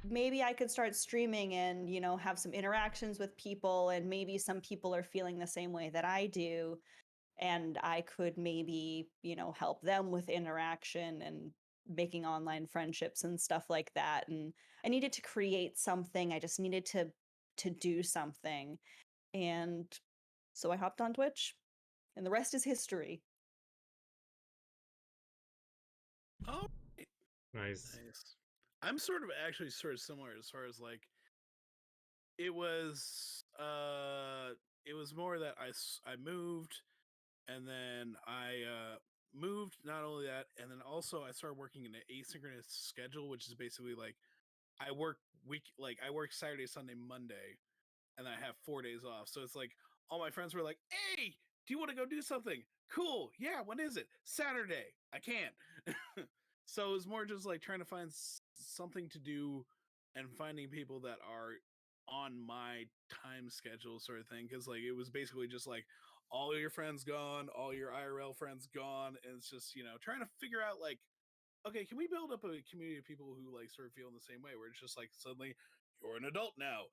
maybe I could start streaming and, have some interactions with people, and maybe some people are feeling the same way that I do. And I could maybe, help them with interaction and making online friendships and stuff like that. And I needed to create something. I just needed to do something. And so I hopped on Twitch, and the rest is history. Oh, Nice. nice. I'm actually sort of similar as far as like it was more that I moved, and then I moved, not only that, and then also I started working in an asynchronous schedule, which is basically like I work Saturday, Sunday, Monday, and then I have 4 days off. So it's like all my friends were like, "Hey, do you want to go do something? Cool, yeah. When is it? Saturday. I can't." So it was more just like trying to find something to do and finding people that are on my time schedule, sort of thing. Because like it was basically just like all your friends gone, all your IRL friends gone, and it's just trying to figure out like, okay, can we build up a community of people who like sort of feel in the same way, where it's just like suddenly you're an adult now,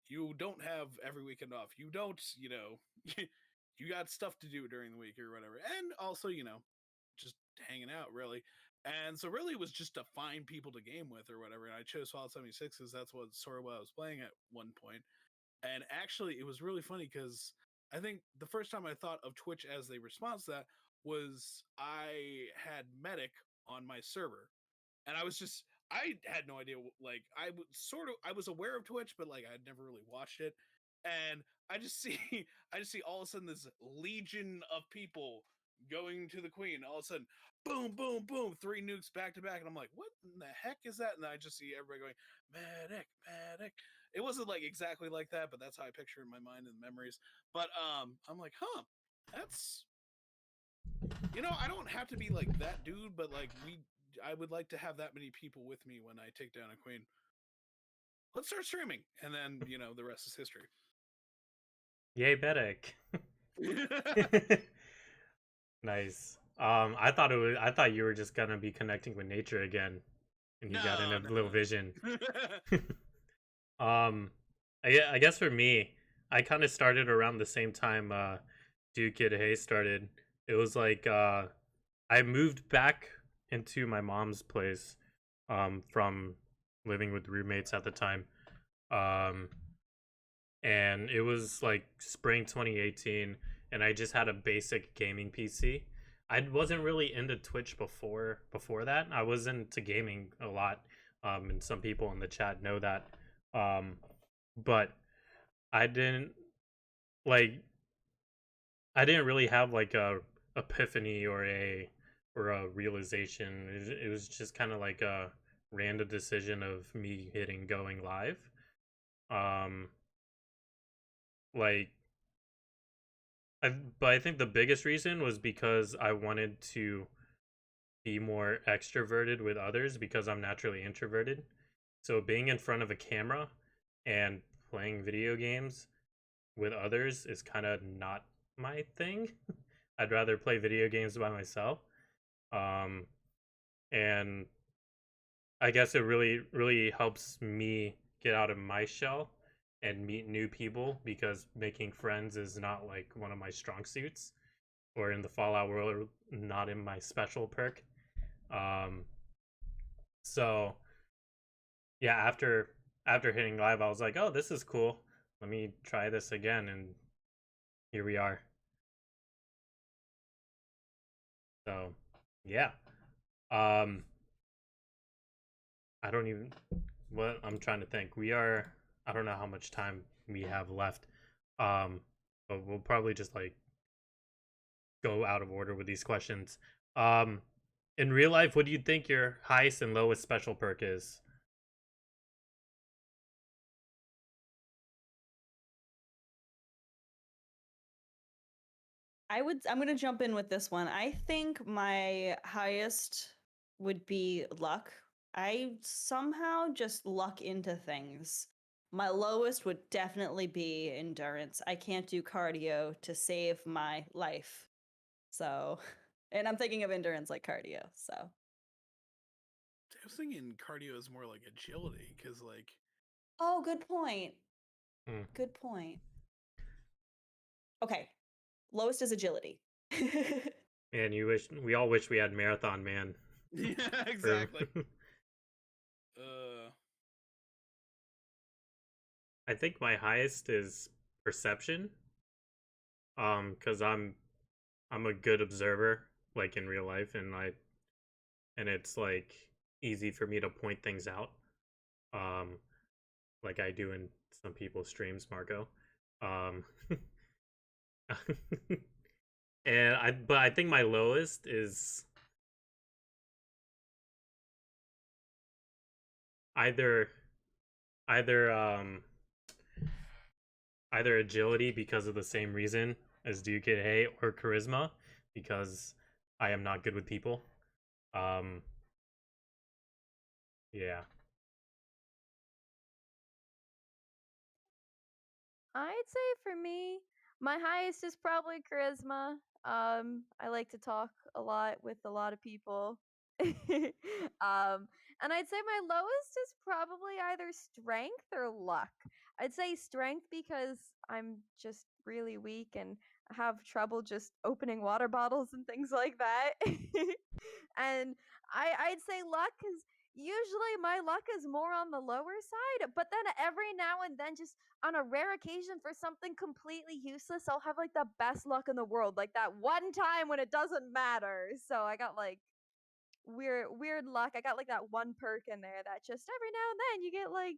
you don't have every weekend off, you don't, you got stuff to do during the week or whatever, and also just hanging out really. And so really it was just to find people to game with or whatever, and I chose Fallout 76 because that's what I was playing at one point. And actually it was really funny because I think the first time I thought of Twitch as a response to that was I had Medic on my server, and I had no idea. Like I was aware of Twitch, but like I'd never really watched it. And I just see I just see all of a sudden this legion of people going to the Queen. All of a sudden, boom, boom, boom, 3 nukes back to back, and I'm like, what in the heck is that? And I just see everybody going, medic, medic. It wasn't like exactly like that, but that's how I picture it in my mind and memories. But I'm like, huh, that's I don't have to be like that dude, but like I would like to have that many people with me when I take down a queen. Let's start streaming, and then the rest is history. Yay, Bedek. Nice. I thought you were just gonna be connecting with nature again, and you got in a little vision. I guess for me, I kind of started around the same time Duke Kid Hay started. It was like I moved back into my mom's place from living with roommates at the time. And it was like spring 2018, and I just had a basic gaming PC. I wasn't really into Twitch before that. I was into gaming a lot, and some people in the chat know that. But I didn't like I didn't really have like a epiphany or a realization. It was just kind of like a random decision of me hitting going live. Um, like but I think the biggest reason was because I wanted to be more extroverted with others because I'm naturally introverted. So being in front of a camera and playing video games with others is kind of not my thing. I'd rather play video games by myself. Um, and I guess it really helps me get out of my shell and meet new people because making friends is not like one of my strong suits, or in the Fallout world, not in my special perk. Um, so yeah, after hitting live, I was like, oh, this is cool. Let me try this again, and here we are. So yeah. Um, I don't even what I'm trying to think. I don't know how much time we have left. But we'll probably just like go out of order with these questions. Um, In real life, what do you think your highest and lowest special perk is? I'm gonna jump in with this one. I think my highest would be luck. I somehow just luck into things. My lowest would definitely be endurance. I can't do cardio to save my life. So, and I'm thinking of endurance like cardio. So, I was thinking cardio is more like agility because, like, oh, good point. Hmm. Good point. Okay, lowest is agility. Man, we all wish we had Marathon Man. yeah, for- exactly. uh, I think my highest is perception. Because I'm a good observer, like in real life, and it's like easy for me to point things out. Um, like I do in some people's streams, Marco. Um, but I think my lowest is either either either agility because of the same reason as DK or charisma because I am not good with people. Um, yeah. I'd say for me, my highest is probably charisma. I like to talk a lot with a lot of people. And I'd say my lowest is probably either strength or luck. I'd say strength because I'm just really weak and have trouble just opening water bottles and things like that. And I'd say luck because usually my luck is more on the lower side, but then every now and then, just on a rare occasion for something completely useless, I'll have like the best luck in the world, like that one time when it doesn't matter. So I got like weird luck. I got like that one perk in there that just every now and then you get like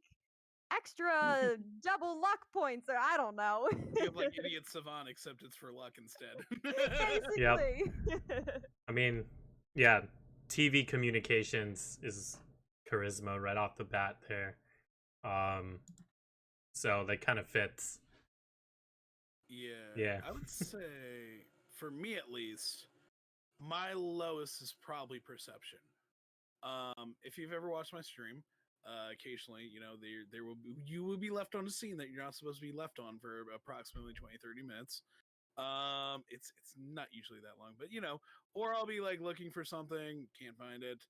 extra double luck points, or I don't know. you have like idiot savant, except it's for luck instead. Yep. Basically. I mean, yeah, TV communications is charisma right off the bat there. So that kind of fits. Yeah, Yeah. I would say for me at least, my lowest is probably perception. If you've ever watched my stream, occasionally, you will be left on a scene that you're not supposed to be left on for approximately 20-30 minutes. It's not usually that long, but or I'll be like looking for something, can't find it.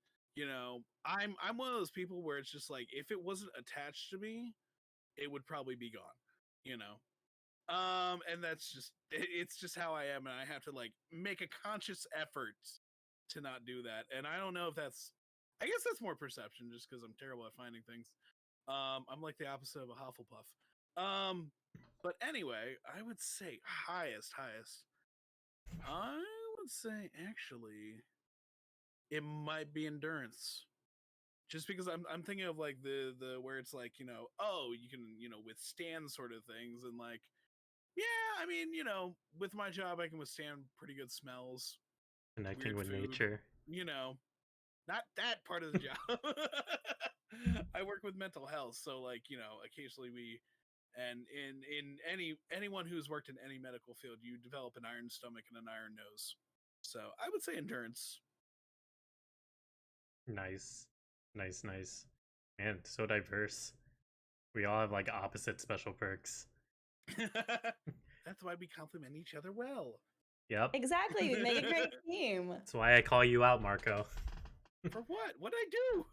I'm one of those people where it's just like if it wasn't attached to me, it would probably be gone. You know, and that's just it's just how I am, and I have to like make a conscious effort to not do that. And I don't know if that's I guess that's more perception just because I'm terrible at finding things. I'm like the opposite of a Hufflepuff. But anyway, I would say highest. I would say actually it might be endurance. Just because I'm thinking of like the where it's like, oh, you can, withstand sort of things and like yeah, I mean, with my job, I can withstand pretty good smells, Connecting weird with food, nature. you know, not that part of the job. I work with mental health, so like, occasionally and in anyone who's worked in any medical field, you develop an iron stomach and an iron nose. So I would say endurance. Nice. Nice. Man, so diverse. We all have like opposite special perks. That's why we complement each other well. Yep. exactly. We make a great team. That's why I call you out, Marco. For what? What'd I do?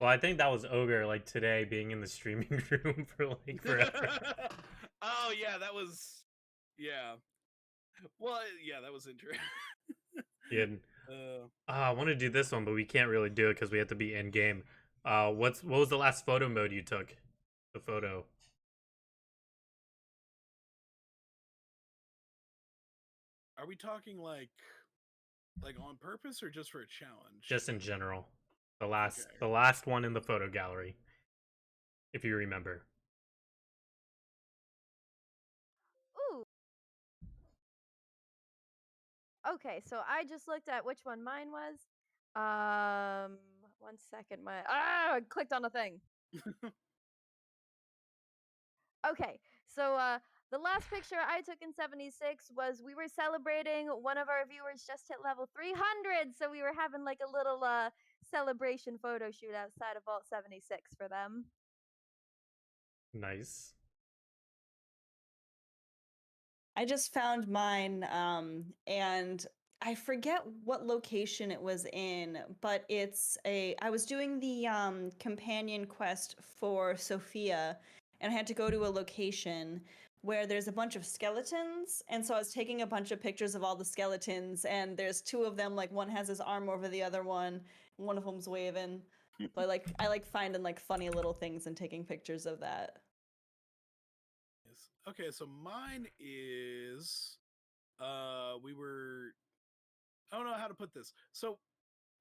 Well, I think that was Ogre like today being in the streaming room for like forever. Oh yeah, that was yeah. Well, yeah, that was interesting. And uh, I want to do this one, but we can't really do it because we have to be in game. What was the last photo mode you took? The photo. are we talking like on purpose or just for a challenge? Just in general. The Okay. last one in the photo gallery. If you remember. Ooh. Okay, so I just looked at which one mine was. One second. I clicked on a thing. Okay, so the last picture I took in 76 was we were celebrating one of our viewers just hit level 300, so we were having like a little celebration photo shoot outside of Vault 76 for them. Nice. I just found mine, and I forget what location it was in, but I was doing the companion quest for Sophia, and I had to go to a location where there's a bunch of skeletons, and so I was taking a bunch of pictures of all the skeletons, and there's two of them, like one has his arm over the other one, and one of them's waving. So I like finding like funny little things and taking pictures of that. Okay, so mine is we were I don't know how to put this. So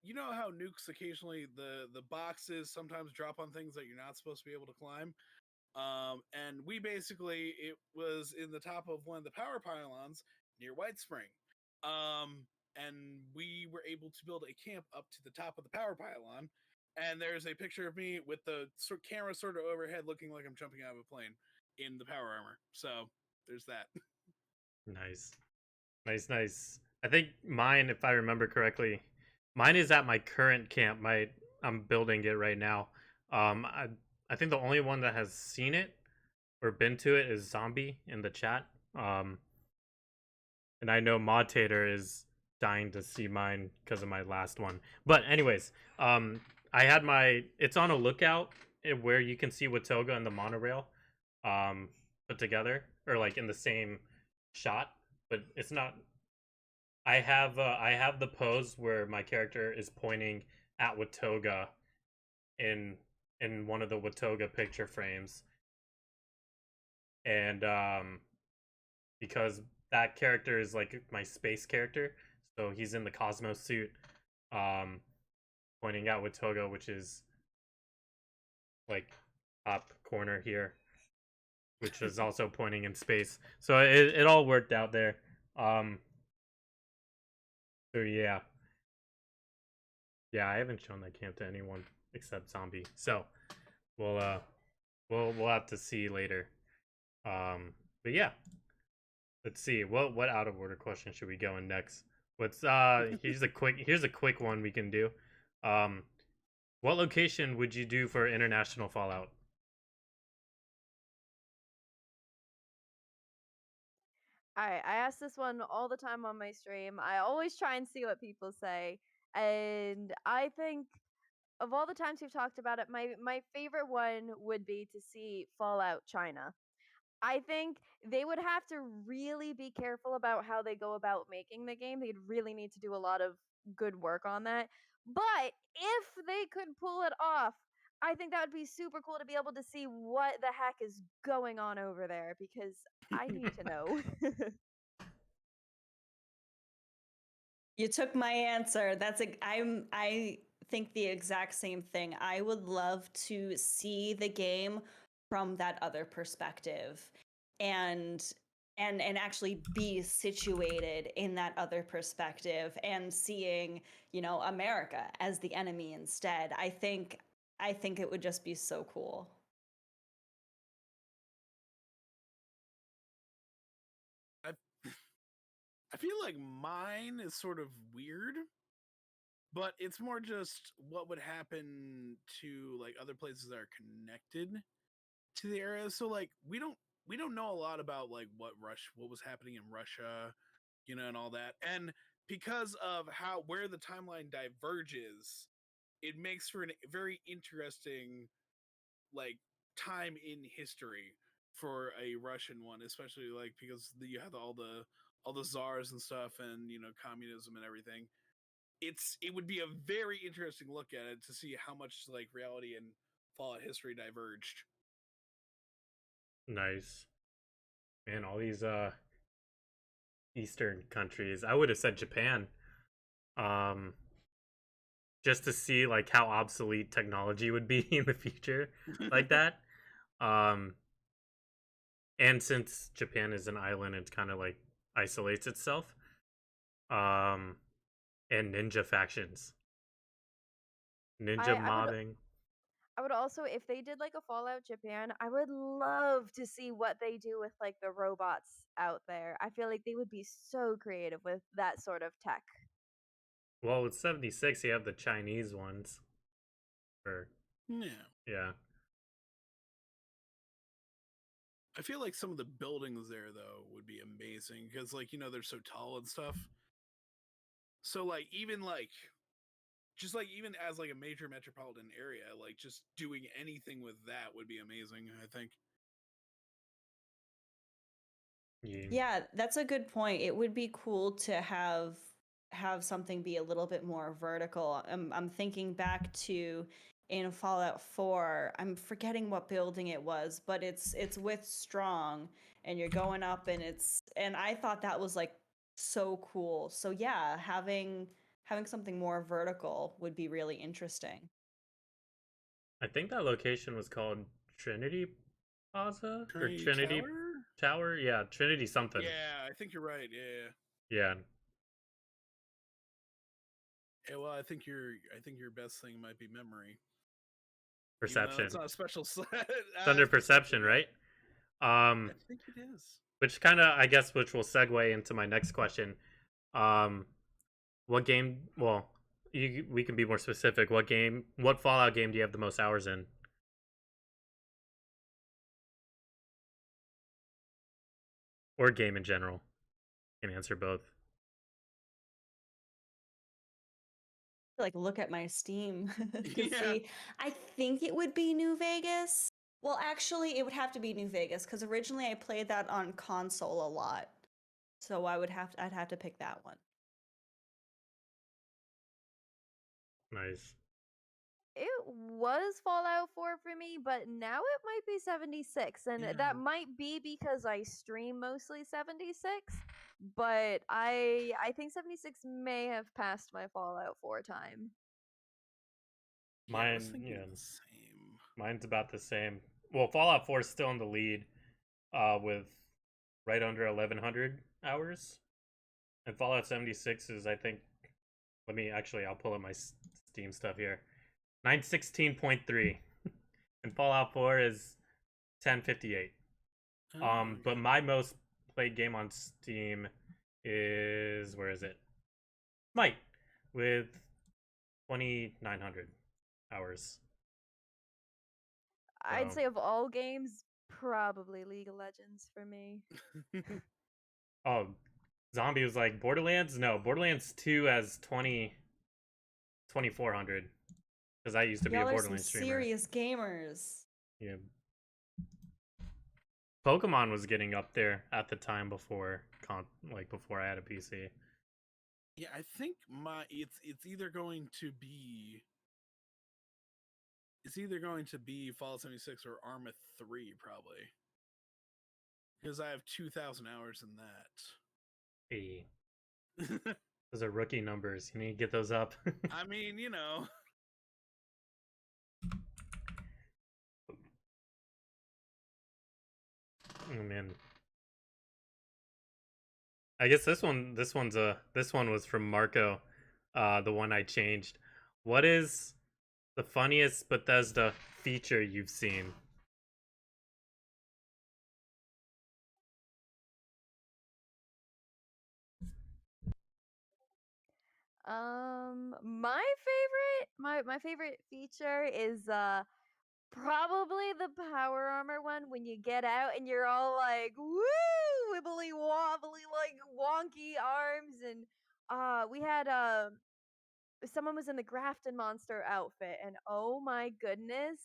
you know how nukes occasionally the boxes sometimes drop on things that you're not supposed to be able to climb? And we basically it was in the top of one of the power pylons near White Spring. And we were able to build a camp up to the top of the power pylon. And there's a picture of me with the camera sort of overhead looking like I'm jumping out of a plane in the power armor. So there's that. Nice. Nice. I think mine, if I remember correctly, mine is at my current camp. I'm building it right now. I think the only one that has seen it or been to it is Zombie in the chat. And I know Modtator is dying to see mine because of my last one. But anyways, I had it's on a lookout where you can see Watoga and the monorail put together or like in the same shot, but it's not. I have the pose where my character is pointing at Watoga in one of the Watoga picture frames, and because that character is like my space character, so he's in the Cosmos suit, pointing at Watoga, which is like top corner here, which is also pointing in space. So it all worked out there. So yeah, I haven't shown that camp to anyone except Zombie. So we'll have to see later. But yeah, let's see what out of order question should we go in next. What's here's a quick one we can do. What location would you do for international Fallout? I ask this one all the time on my stream. I always try and see what people say. And I think of all the times we've talked about it, my favorite one would be to see Fallout China. I think they would have to really be careful about how they go about making the game. They'd really need to do a lot of good work on that. But if they could pull it off, I think that would be super cool to be able to see what the heck is going on over there because I need to know. You took my answer. I think the exact same thing. I would love to see the game from that other perspective and actually be situated in that other perspective and seeing, America as the enemy instead. I think it would just be so cool. I feel like mine is sort of weird, but it's more just what would happen to like other places that are connected to the area. So like we don't know a lot about like what was happening in Russia, and all that. And because of where the timeline diverges, it makes for a very interesting like time in history for a Russian one, especially like because you have all the czars and stuff, and communism and everything. It would be a very interesting look at it to see how much like reality and Fallout history diverged. Nice. Man, all these Eastern countries. I would have said Japan. Um, just to see like how obsolete technology would be in the future, like that. Um, and since Japan is an island, it's kind of like isolates itself. And ninja factions. Ninja I would mobbing. I would also, if they did like a Fallout Japan, I would love to see what they do with like the robots out there. I feel like they would be so creative with that sort of tech. Well, with 76, you have the Chinese ones. Or Yeah. yeah, I feel like some of the buildings there though would be amazing because like they're so tall and stuff. So like even like just like even as like a major metropolitan area, like just doing anything with that would be amazing, I think. yeah. Yeah, that's a good point. It would be cool to have something be a little bit more vertical. I'm thinking back to in Fallout 4. I'm forgetting what building it was, but it's with Strong and you're going up and I thought that was like so cool. So yeah, having something more vertical would be really interesting. I think that location was called Trinity Plaza or Trinity Trinity Tower? Tower. Yeah, Trinity something. Yeah, I think you're right. Yeah. Yeah, Yeah, well, I think your best thing might be memory. Even though perception. it's not a special set. It's under perception, right? I think it is. Which kind of, I guess, which will segue into my next question. What game? Well, we can be more specific. What Fallout game do you have the most hours in? Or game in general? You can answer both. Like look at my Steam to Yeah. see. I think it would be New Vegas. Well, actually, it would have to be New Vegas because originally I played that on console a lot. So I'd have to pick that one. Nice. It was Fallout 4 for me, but now it might be 76. And Yeah. that might be because I stream mostly 76. But I think 76 may have passed my Fallout 4 time. Yeah, I was Mine, thinking yeah, the same. mine's about the same. Well, Fallout 4 is still in the lead, with right under 1,100 hours, and Fallout 76 is, I think. I'll pull up my Steam stuff here. 916.3, and Fallout 4 is 1058. Oh, But okay. my most played game on Steam is, where is it? Smite, with 2,900 hours. I'd So, say of all games, probably League of Legends for me. oh, Zombie was like Borderlands. No, Borderlands 2 has 2,400 because I used to be a Y'all are some Borderlands streamer. serious gamers. Yeah. Pokemon was getting up there at the time before before I had a PC. Yeah, I think it's either going to be Fallout 76 or Arma 3 probably. Because I have 2,000 hours in Hey, that. those are rookie numbers. You need to get those up. I mean, Oh man. I guess this one was from Marco, the one I changed. What is the funniest Bethesda feature you've seen? My favorite feature is probably the power armor one when you get out and you're all like woo wibbly wobbly like wonky arms and we had someone was in the Grafton monster outfit and oh my goodness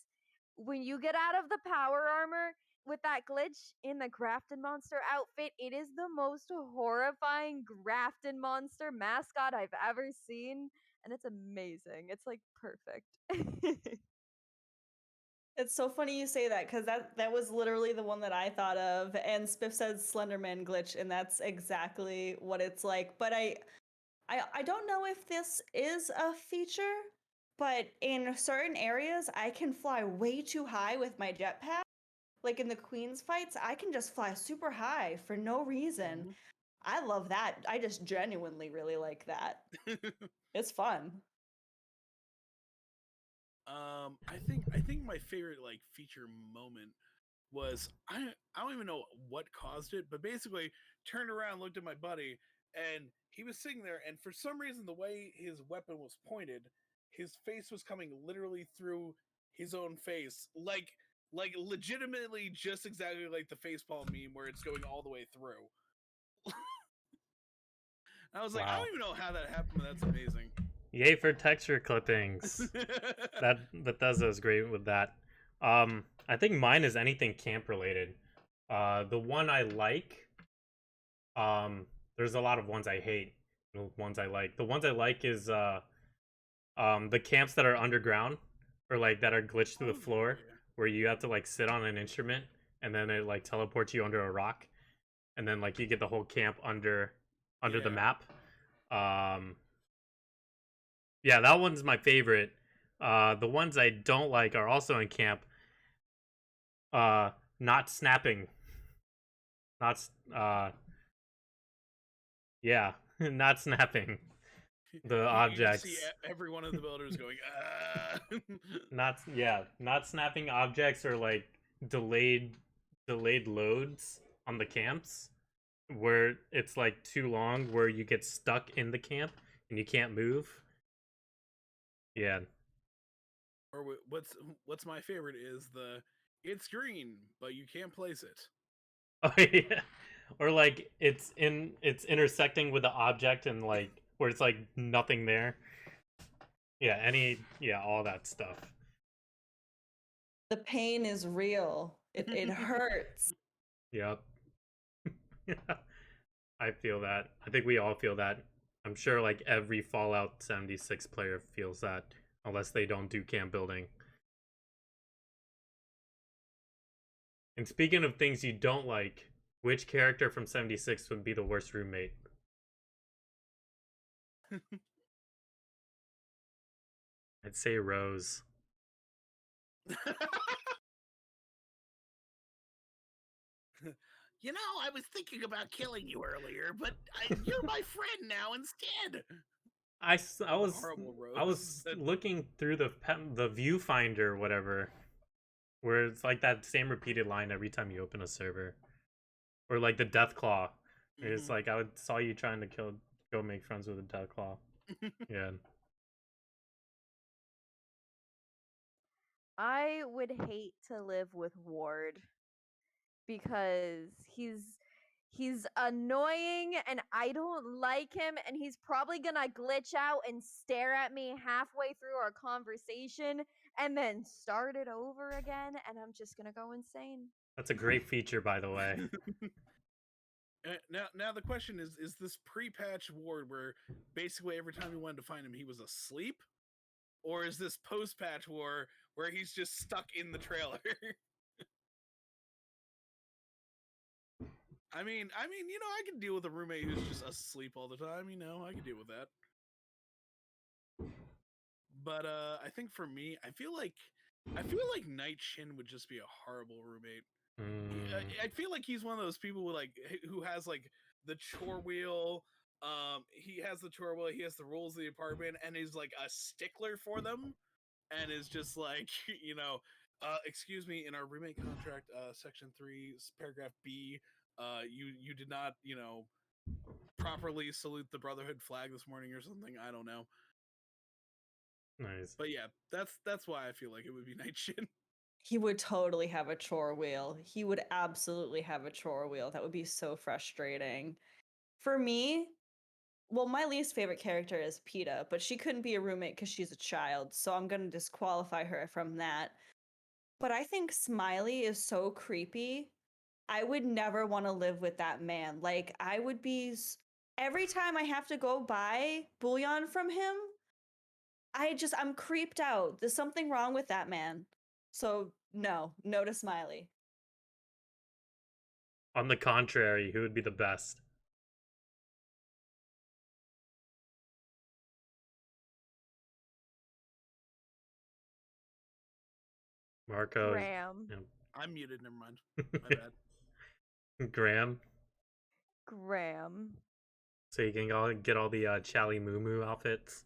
when you get out of the power armor with that glitch in the Grafton monster outfit, it is the most horrifying Grafton monster mascot I've ever seen. And it's amazing. It's like perfect. It's so funny you say that because that was literally the one that I thought of. And Spiff said Slenderman glitch, and that's exactly what it's like. But I don't know if this is a feature, but in certain areas, I can fly way too high with my jetpack. Like in the Queen's fights, I can just fly super high for no reason. Mhm. I love that. I just genuinely really like that. It's fun. I think my favorite like feature moment was I don't even know what caused it, but basically turned around, looked at my buddy, and he was sitting there, and for some reason the way his weapon was pointed, his face was coming literally through his own face, like legitimately just exactly like the facepalm meme where it's going all the way through. I was like, I Wow. don't even know how that happened, but that's amazing. Yay for texture clippings. That Bethesda is great with that. I think mine is anything camp related. The one I like, there's a lot of ones I hate, the ones I like. The ones I like is the camps that are underground or like that are glitched through the floor yeah. where you have to like sit on an instrument and then it like teleports you under a rock and then like you get the whole camp under the Yeah. map. Yeah, that one's my favorite. The ones I don't like are also in camp. Not snapping. Yeah, not snapping the You just see objects. every one of the builders going, ah. Not snapping objects or like delayed loads on the camps where it's like too long where you get stuck in the camp and you can't move. Yeah. Or what's my favorite is it's green, but you can't place it. Oh yeah. Or like it's intersecting with the object and like where it's like nothing there. Yeah, all that stuff. The pain is real. It hurts. Yep. I feel that. I think we all feel that. I'm sure like every Fallout 76 player feels that unless they don't do camp building. And speaking of things you don't like, which character from 76 would be the worst roommate? I'd say Rose. You know, I was thinking about killing you earlier, but you're my friend now instead. I was Horrible Rose. I was looking through the viewfinder, whatever, where it's like that same repeated line every time you open a server, or like the Deathclaw. It's like I saw you trying to go make friends with a Deathclaw. Yeah. I would hate to live with Ward because he's annoying and I don't like him and he's probably gonna glitch out and stare at me halfway through our conversation and then start it over again and I'm just gonna go insane. That's a great feature, by the way. Now the question is this pre-patch Ward where basically every time you wanted to find him he was asleep, or is this post-patch war where he's just stuck in the trailer? I mean, you know, I can deal with a roommate who's just asleep all the time. You know, I can deal with that. But I think for me, I feel like Night Shin would just be a horrible roommate. I feel like he's one of those people who has like the chore wheel. He has the chore wheel. He has the rules of the apartment, and is like a stickler for them, and is just like you know, excuse me, in our roommate contract, section 3, paragraph B, you did not properly salute the Brotherhood flag this morning or something. I don't know. Nice. But yeah, that's why I feel like it would be Night Shin. He would totally have a chore wheel. He would absolutely have a chore wheel. That would be so frustrating. For me, well, my least favorite character is PETA, but she couldn't be a roommate because she's a child, so I'm going to disqualify her from that. But I think Smiley is so creepy. I would never want to live with that man. Like, I would be. Every time I have to go buy bullion from him, I'm creeped out. There's something wrong with that man. So, no to Smiley. On the contrary, who would be the best? Marco. Graham. Yeah. I'm muted. Never mind. My bad. Graham. Graham. So you can get all the Chally Moo Moo outfits.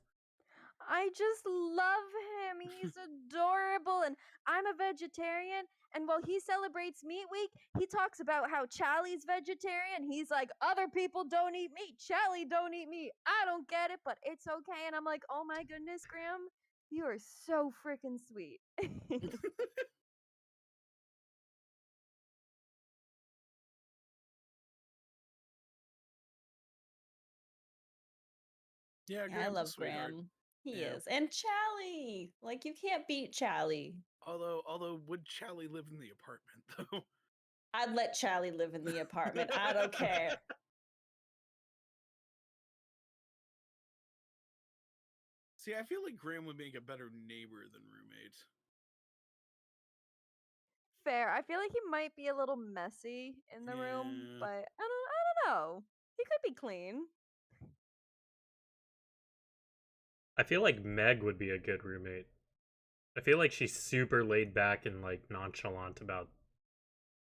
I just love him. He's adorable. And I'm a vegetarian. And while he celebrates Meat Week, he talks about how Charlie's vegetarian. He's like, other people don't eat meat. Charlie don't eat meat. I don't get it, but it's okay. And I'm like, oh my goodness, Graham, you are so freaking sweet. Yeah, Yeah, I Graham's a love sweetheart. Graham. He Yeah. is. And Chally. Like, you can't beat Chally. Although would Chally live in the apartment though? I'd let Chally live in the apartment. I don't care. See, I feel like Graham would make a better neighbor than roommate. Fair. I feel like he might be a little messy in the room, Yeah. but I don't know. He could be clean. I feel like Meg would be a good roommate. I feel like she's super laid back and like nonchalant about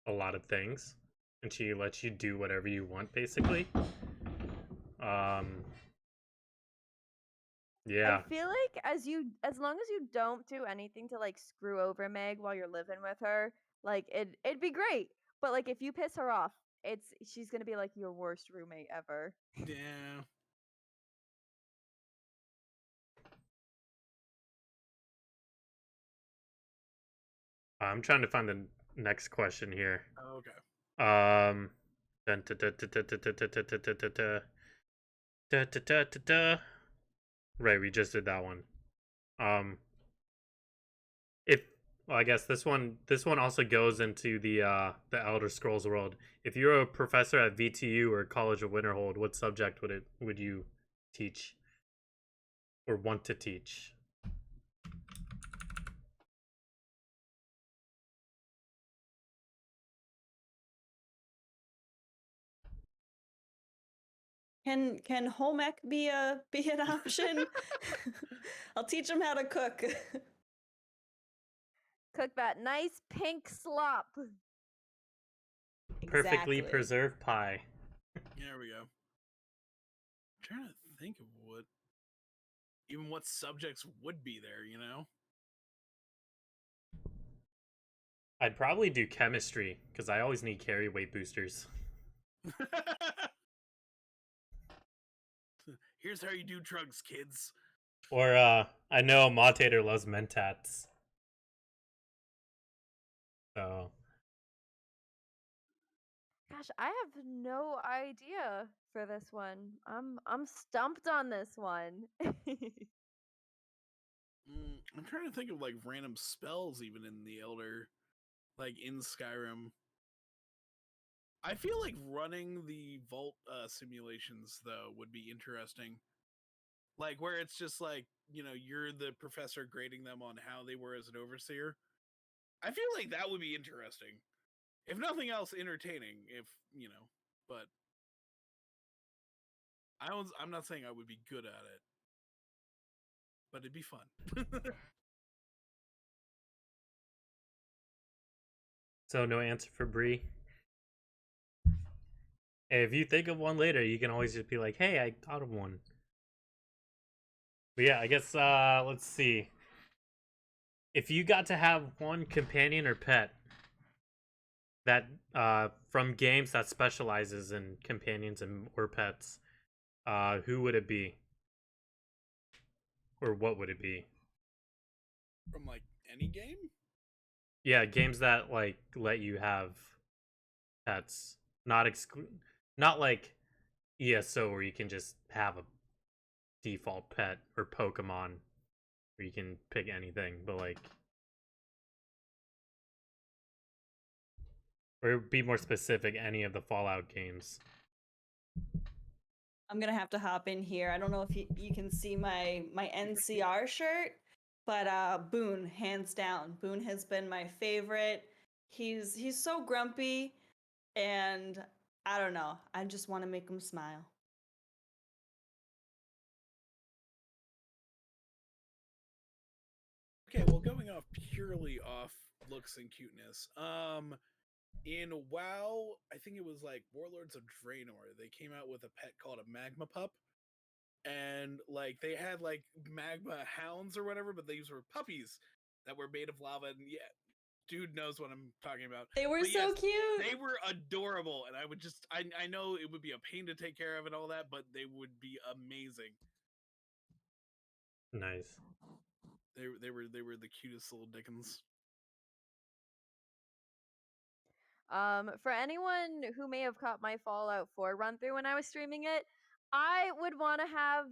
a lot of things, and she lets you do whatever you want, basically. Yeah, I feel like as long as you don't do anything to like screw over Meg while you're living with her, like it'd be great. But like if you piss her off, she's gonna be like your worst roommate ever. Yeah. I'm trying to find the next question here. Okay. Dun, da, da, da, da, da, da, da, da, da, da, da. Da, da, da, da, da. Right, we just did that one. If well, I guess this one also goes into the Elder Scrolls world. If you're a professor at VTU or College of Winterhold, what subject would you teach or want to teach? Can home ec be an option? I'll teach him how to cook. Cook that nice pink slop. Perfectly Exactly. preserved pie. There we go. I'm trying to think of what subjects would be there, you know? I'd probably do chemistry because I always need carry weight boosters. Here's how you do drugs, kids. Or I know Matator loves mentats. So Gosh, I have no idea for this one. I'm stumped on this one. I'm trying to think of like random spells even in the Elder, like in Skyrim. I feel like running the vault simulations though would be interesting. Like where it's just like, you're the professor grading them on how they were as an overseer. I feel like that would be interesting. If nothing else, entertaining. But I'm not saying I would be good at it, but it'd be fun. so no answer for Bree. Hey, if you think of one later, you can always just be like, "Hey, I thought of one." But yeah, I guess let's see. If you got to have one companion or pet that from games that specializes in companions and or pets, who would it be? Or what would it be? From like any game? Yeah, games that like let you have pets, not like ESO where you can just have a default pet or Pokemon where you can pick anything, but like or be more specific, any of the Fallout games. I'm gonna have to hop in here. I don't know if you can see my NCR shirt, but Boone, hands down. Boone has been my favorite. He's so grumpy, and I don't know. I just want to make him smile. Okay, well, going off purely off looks and cuteness. In WoW, I think it was like Warlords of Draenor. They came out with a pet called a Magma Pup, and like they had like magma hounds or whatever, but these were puppies that were made of lava. And yeah, dude knows what I'm talking about. They were But so yes, cute. they were adorable, and I would just I know it would be a pain to take care of and all that, but they would be amazing. Nice. They were the cutest little dickens. For anyone who may have caught my Fallout 4 run through when I was streaming it, I would want to have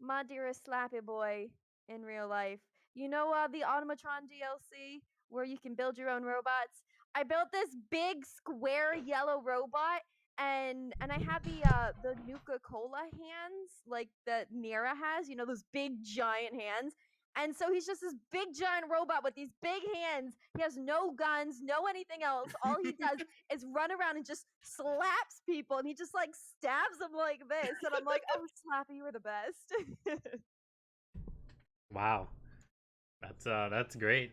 my dearest Slappy Boy in real life. You know, the Automatron DLC where you can build your own robots. I built this big square yellow robot, and I have the Nuka Cola hands like that Nira has. You know, those big giant hands. And so he's just this big giant robot with these big hands. He has no guns, no anything else. All he does is run around and just slaps people, and he just like stabs them like this. And I'm like, oh, Slappy, you were the best. Wow. That's great.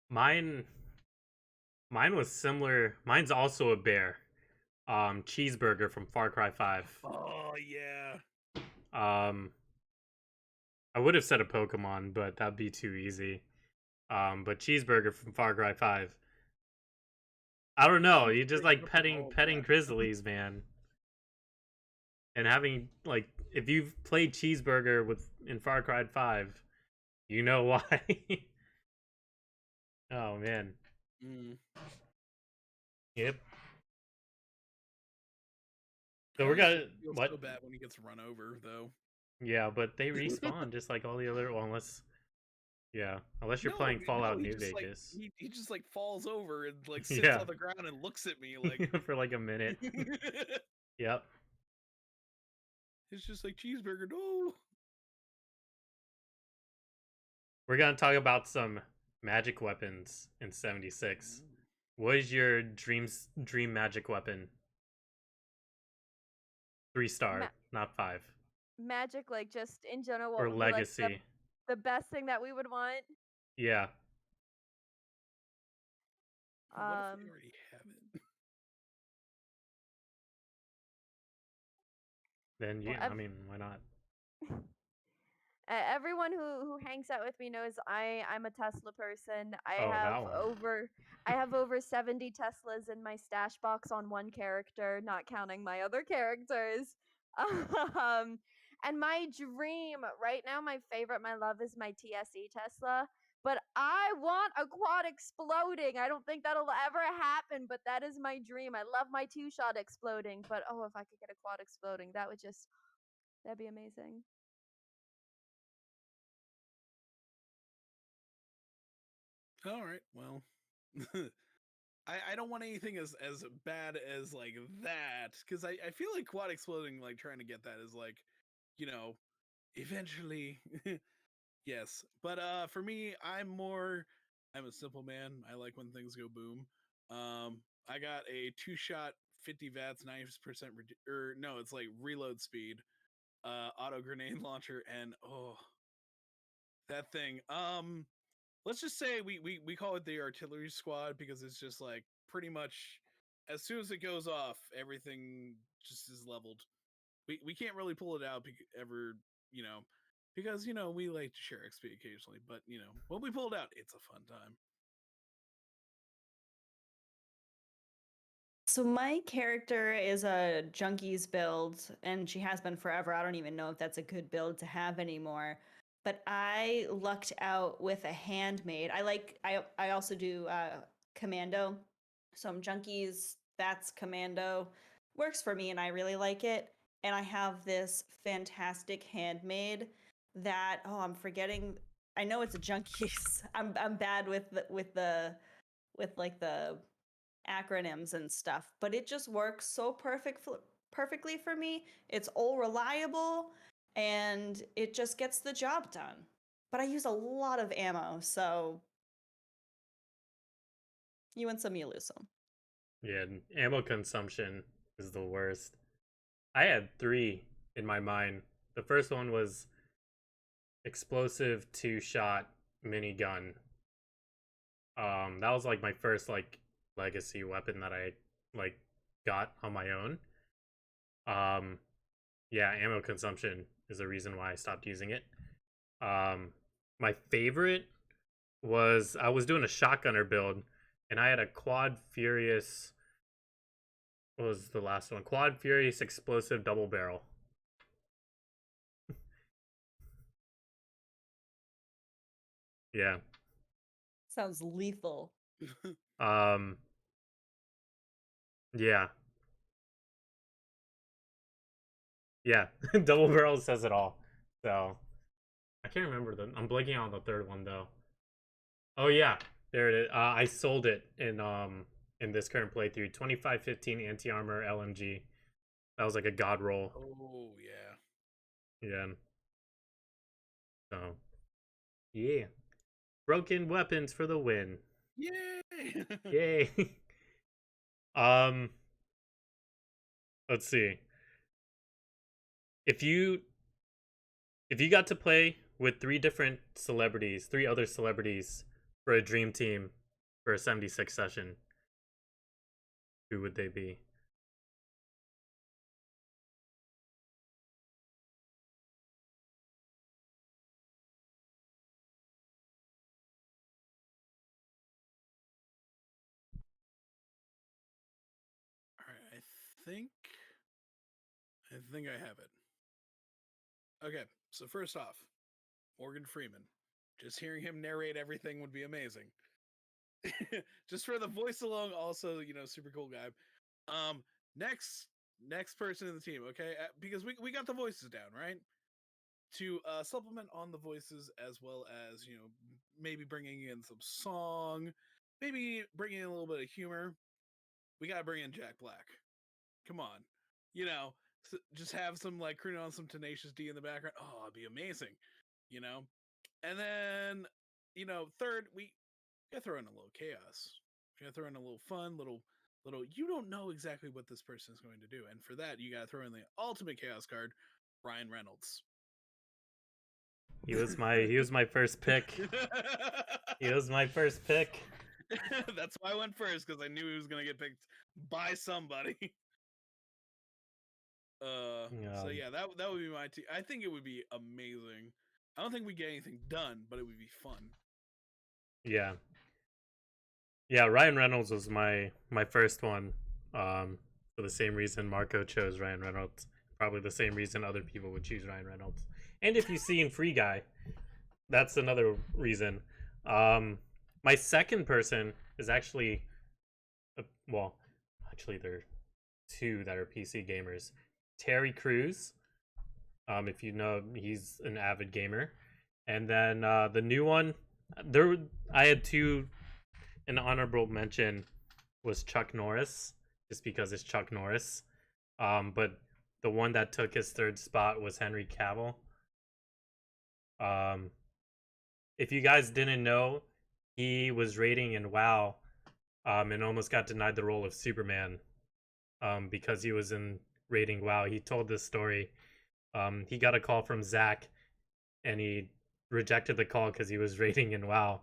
Mine was similar. Mine's also a bear. Cheeseburger from Far Cry 5. Oh yeah. I would have said a Pokemon, but that'd be too easy. But Cheeseburger from Far Cry 5. I don't know, you just like petting Grizzlies, man. And having like if you've played Cheeseburger in Far Cry 5, you know why. Oh man. Yep. So we're gonna what? So bad when he gets run over, though. Yeah, but they respawn just like all the other. Well, unless you're playing Fallout New Vegas. Like, he just like falls over and like sits on the ground and looks at me like for like a minute. Yep. It's just like Cheeseburger. No. We're gonna talk about some magic weapons in 76. What is your dream magic weapon? 3-star, not 5. Magic, like just in general, what or would legacy. Be, like, the best thing that we would want. Yeah. What if we already have it? Then yeah, well, I mean, why not? Everyone who hangs out with me knows I'm a Tesla person. I have over 70 Teslas in my stash box on one character, not counting my other characters. And my dream right now, my love is my TSE Tesla. But I want a quad exploding. I don't think that'll ever happen, but that is my dream. I love my 2-shot exploding, but oh, if I could get a quad exploding, that'd be amazing. All right, well, I don't want anything as bad as like that, because I feel like quad exploding, like trying to get that is like, you know, eventually, yes. But for me, I'm a simple man. I like when things go boom. I got a 2-shot 50 VATS 90% or no, it's like reload speed, auto grenade launcher, and oh, that thing. Let's just say we call it the artillery squad because it's just like pretty much as soon as it goes off, everything just is leveled. We can't really pull it out ever, you know, because, you know, we like to share XP occasionally, but, you know, when we pull it out, it's a fun time. So my character is a Junkies build, and she has been forever. I don't even know if that's a good build to have anymore. But I lucked out with a handmade. I also do commando. So I'm Junkies, that's commando. Works for me and I really like it. And I have this fantastic handmade that I'm forgetting. I know it's a Junkies. I'm bad with the acronyms and stuff, but it just works so perfectly for me. It's all reliable and it just gets the job done. But I use a lot of ammo, so you win some, you lose some. Yeah, ammo consumption is the worst. I had 3 in my mind. The first one was explosive 2-shot minigun. That was like my first like legacy weapon that I like got on my own. yeah, ammo consumption is the reason why I stopped using it. My favorite was I was doing a shotgunner build, and I had a Quad Furious. What was the last one? Quad Furious explosive double barrel. Yeah. Sounds lethal. Um. Yeah. Yeah. Double barrel says it all. So I can't remember the. I'm blanking on the third one though. Oh yeah, there it is. I sold it in this current playthrough. 2515 anti armor LMG. That was like a god roll. Oh yeah. Yeah. So yeah, broken weapons for the win. Yay! Yay. um. Let's see. If you got to play with three other celebrities for a dream team for a 76 session, who would they be? All right, I think I have it. Okay, so first off, Morgan Freeman. Just hearing him narrate everything would be amazing. Just for the voice alone, also, super cool guy. Um, next person in the team, okay? Because we got the voices down, right? To supplement on the voices as well as, maybe bringing in some song, maybe bringing in a little bit of humor. We got to bring in Jack Black. Come on. Just have some like crooning on some Tenacious D in the background. Oh, it'd be amazing. You know? And then, third, we gotta throw in a little chaos. We gotta throw in a little fun, little you don't know exactly what this person is going to do. And for that, you gotta throw in the ultimate chaos card, Ryan Reynolds. He was my first pick. He was my first pick. That's why I went first, because I knew he was gonna get picked by somebody. So yeah, that would be my team. I think it would be amazing. I don't think we get anything done, but it would be fun. Yeah. Yeah, Ryan Reynolds was my first one. For the same reason Marco chose Ryan Reynolds. Probably the same reason other people would choose Ryan Reynolds. And if you see in Free Guy, that's another reason. My second person is actually, actually there are two that are PC gamers. Terry Crews. If you know, he's an avid gamer. And then the new one, I had two. An honorable mention was Chuck Norris, just because it's Chuck Norris. But the one that took his third spot was Henry Cavill. If you guys didn't know, he was rating in WoW, and almost got denied the role of Superman, because he was in rating WoW. He told this story. He got a call from Zach, and he rejected the call because he was rating in WoW.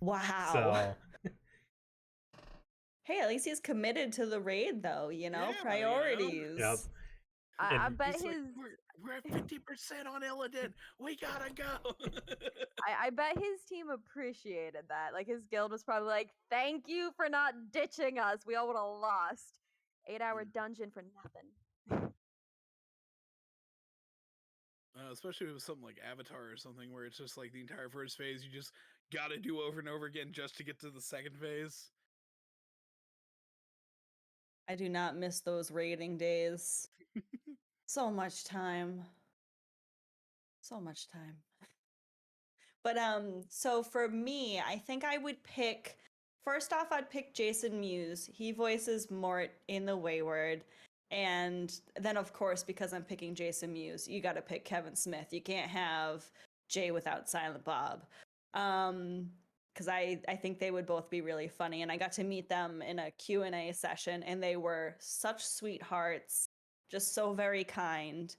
Wow. So Hey, at least he's committed to the raid, though. Yeah, Priorities. Yep. I And bet He's like, his we're at 50% on Illidan. We gotta go. I bet his team appreciated that. Like his guild was probably like, "Thank you for not ditching us. We all would have lost 8-hour dungeon for nothing." Especially with something like Avatar or something, where it's just like the entire first phase you just gotta do over and over again just to get to the second phase. I do not miss those raiding days. So much time. So much time. But so for me, I think I would pick, first off, I'd pick Jason Mewes. He voices Mort in The Wayward. And then of course, because I'm picking Jason Mewes, you gotta pick Kevin Smith. You can't have Jay without Silent Bob. Because I think they would both be really funny. And I got to meet them in a Q&A session, and they were such sweethearts, just so very kind.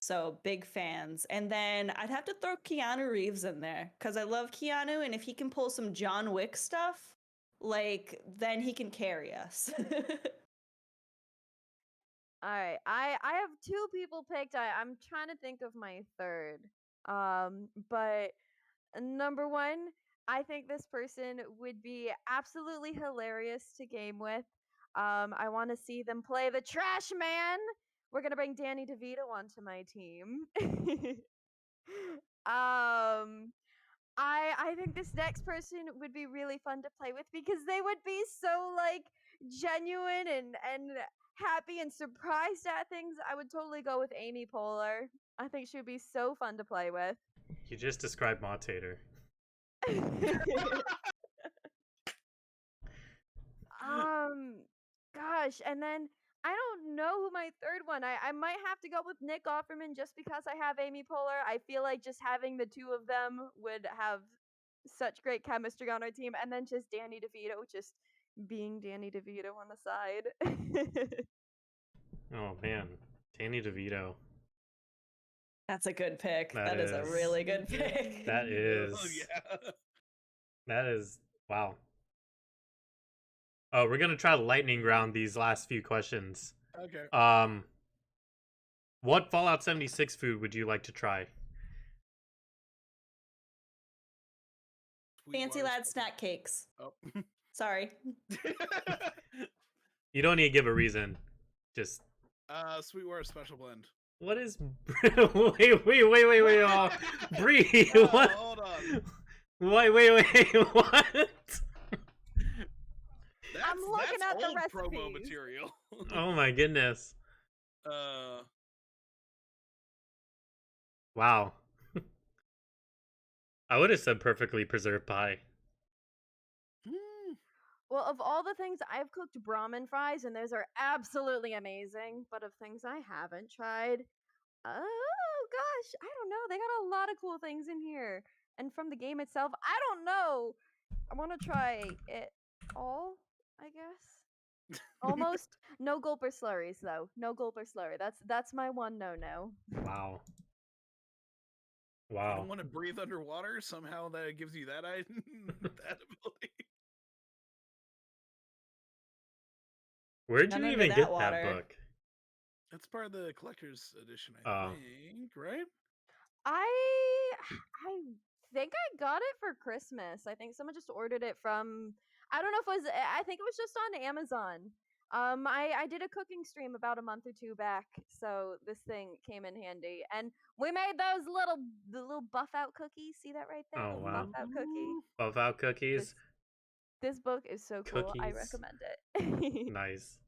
So big fans. And then I'd have to throw Keanu Reeves in there because I love Keanu, and if he can pull some John Wick stuff, like, then he can carry us. All right, I have two people picked. I'm trying to think of my third. But number one, I think this person would be absolutely hilarious to game with. I want to see them play the Trash Man. We're gonna bring Danny DeVito onto my team. I think this next person would be really fun to play with because they would be so like genuine and happy and surprised at things. I would totally go with Amy Poehler. I think she would be so fun to play with. You just described Montater. Gosh, and then I don't know who my third one. I might have to go with Nick Offerman just because I have Amy Poehler. I feel like just having the two of them would have such great chemistry on our team, and then just Danny DeVito, just being Danny DeVito on the side. Oh man, Danny DeVito. That's a good pick. That That is a is. really good pick. That is. Oh yeah. That is wow. Oh, we're gonna try lightning round these last few questions. Okay. What Fallout 76 food would you like to try? Fancy Sweetwater lad special- snack cakes. Oh. Sorry. You don't need to give a reason. Just Sweetwater special blend. what is? Wait! Oh, breathe. Oh, What? hold on. Wait! What? That's, looking that's at the old promo recipes. material. Oh my goodness! uh, Wow. I would have said perfectly preserved pie. hmm, Well, of all the things I've cooked Brahmin fries, and those are absolutely amazing. But of things I haven't tried, oh gosh, I don't know. They got a lot of cool things in here. And from the game itself, I don't know. I want to try it all, I guess. Almost no gulper slurries though. No gulper slurry. That's my one no. Wow. You Wow. don't want to breathe underwater? Somehow that gives you that that ability. Where'd None you under even that get water. that book? That's part of the collector's edition, I Oh. think, right? I think I got it for Christmas. I think someone just ordered it from I don't know if it was I think it was just on Amazon. I did a cooking stream about a month or two back, so this thing came in handy. And we made those the little buff out cookies. See that right there? Oh, Little wow. Buff out cookie. Ooh. Buff out cookies. This book is so cool. I Cookies. recommend it. Nice.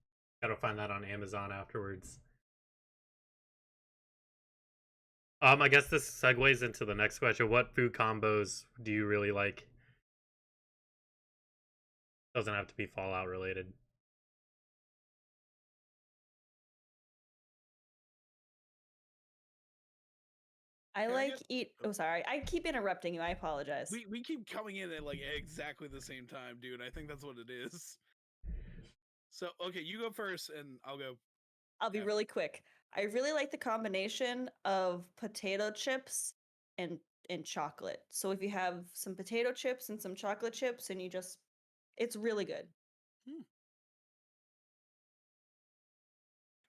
Gotta find that on Amazon afterwards. I guess this segues into the next question. What food combos do you really like? Doesn't have to be Fallout related. I Yeah, I like guess- eat. Oh, sorry. I keep interrupting you. I apologize. We keep coming in at like exactly the same time, dude. I think that's what it is. So okay, you go first, and I'll go. I'll be Yeah. really quick. I really like the combination of potato chips and chocolate. So if you have some potato chips and some chocolate chips and it's really good.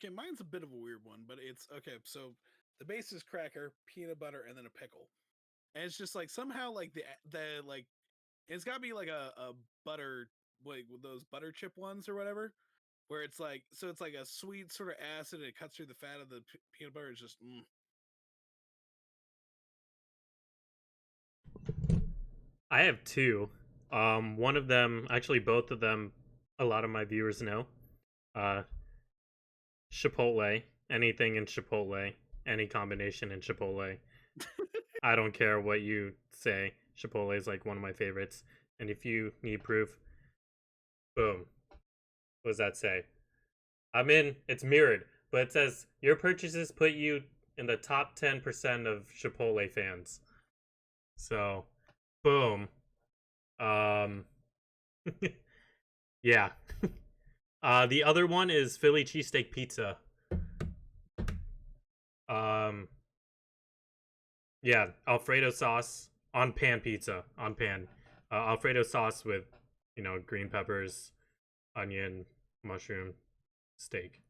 Okay, mine's a bit of a weird one, but it's okay. So the base is cracker, peanut butter, and then a pickle, and it's just like somehow like the like it's got to be like a butter like with those butter chip ones or whatever, where it's like so it's like a sweet sort of acid. And it cuts through the fat of the peanut butter. It's just I have two. One of them, actually both of them, a lot of my viewers know. Chipotle. Anything in Chipotle. Any combination in Chipotle. I don't care what you say. Chipotle is like one of my favorites. And if you need proof, boom. What does that say? It's mirrored, but it says your purchases put you in the top 10% of Chipotle fans. So, boom. Yeah. The other one is Philly cheesesteak pizza. Yeah, Alfredo sauce on pan pizza, on pan. Alfredo sauce with, green peppers, onion, mushroom, steak.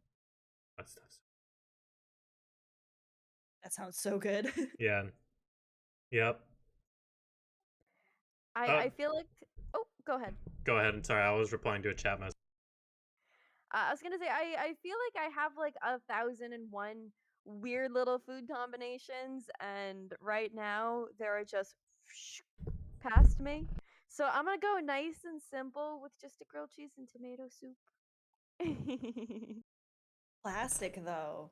That stuff's That sounds so good. yeah. Yep. I feel like. Oh, go ahead. Go ahead. I'm sorry. I was replying to a chat message. I was gonna say I feel like I have like 1,001 weird little food combinations, and right now there are just past me. So I'm gonna go nice and simple with just a grilled cheese and tomato soup. Classic though.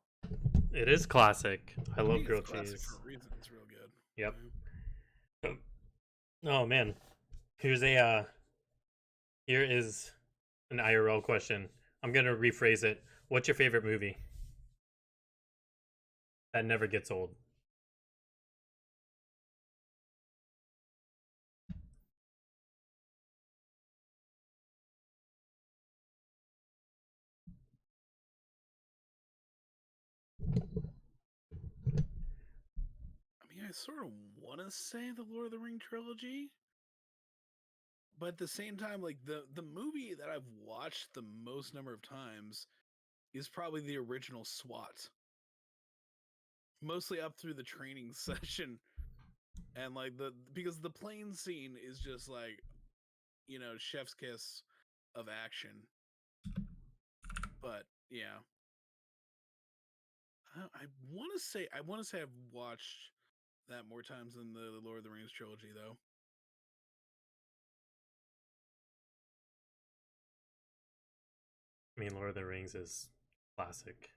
It is classic. I I love think grilled it's classic cheese. for a reason. It's real good. Yep. Yeah. Oh man. Here's here is an IRL question. I'm gonna rephrase it. What's your favorite movie? That never gets old. I mean, I sort of want to say the Lord of the Ring trilogy, but at the same time, like the movie that I've watched the most number of times is probably the original SWAT. Mostly up through the training session, and like because the plane scene is just like, you know, chef's kiss of action. But yeah, I want to say I've watched that more times than the Lord of the Rings trilogy, though. I mean, Lord of the Rings is classic.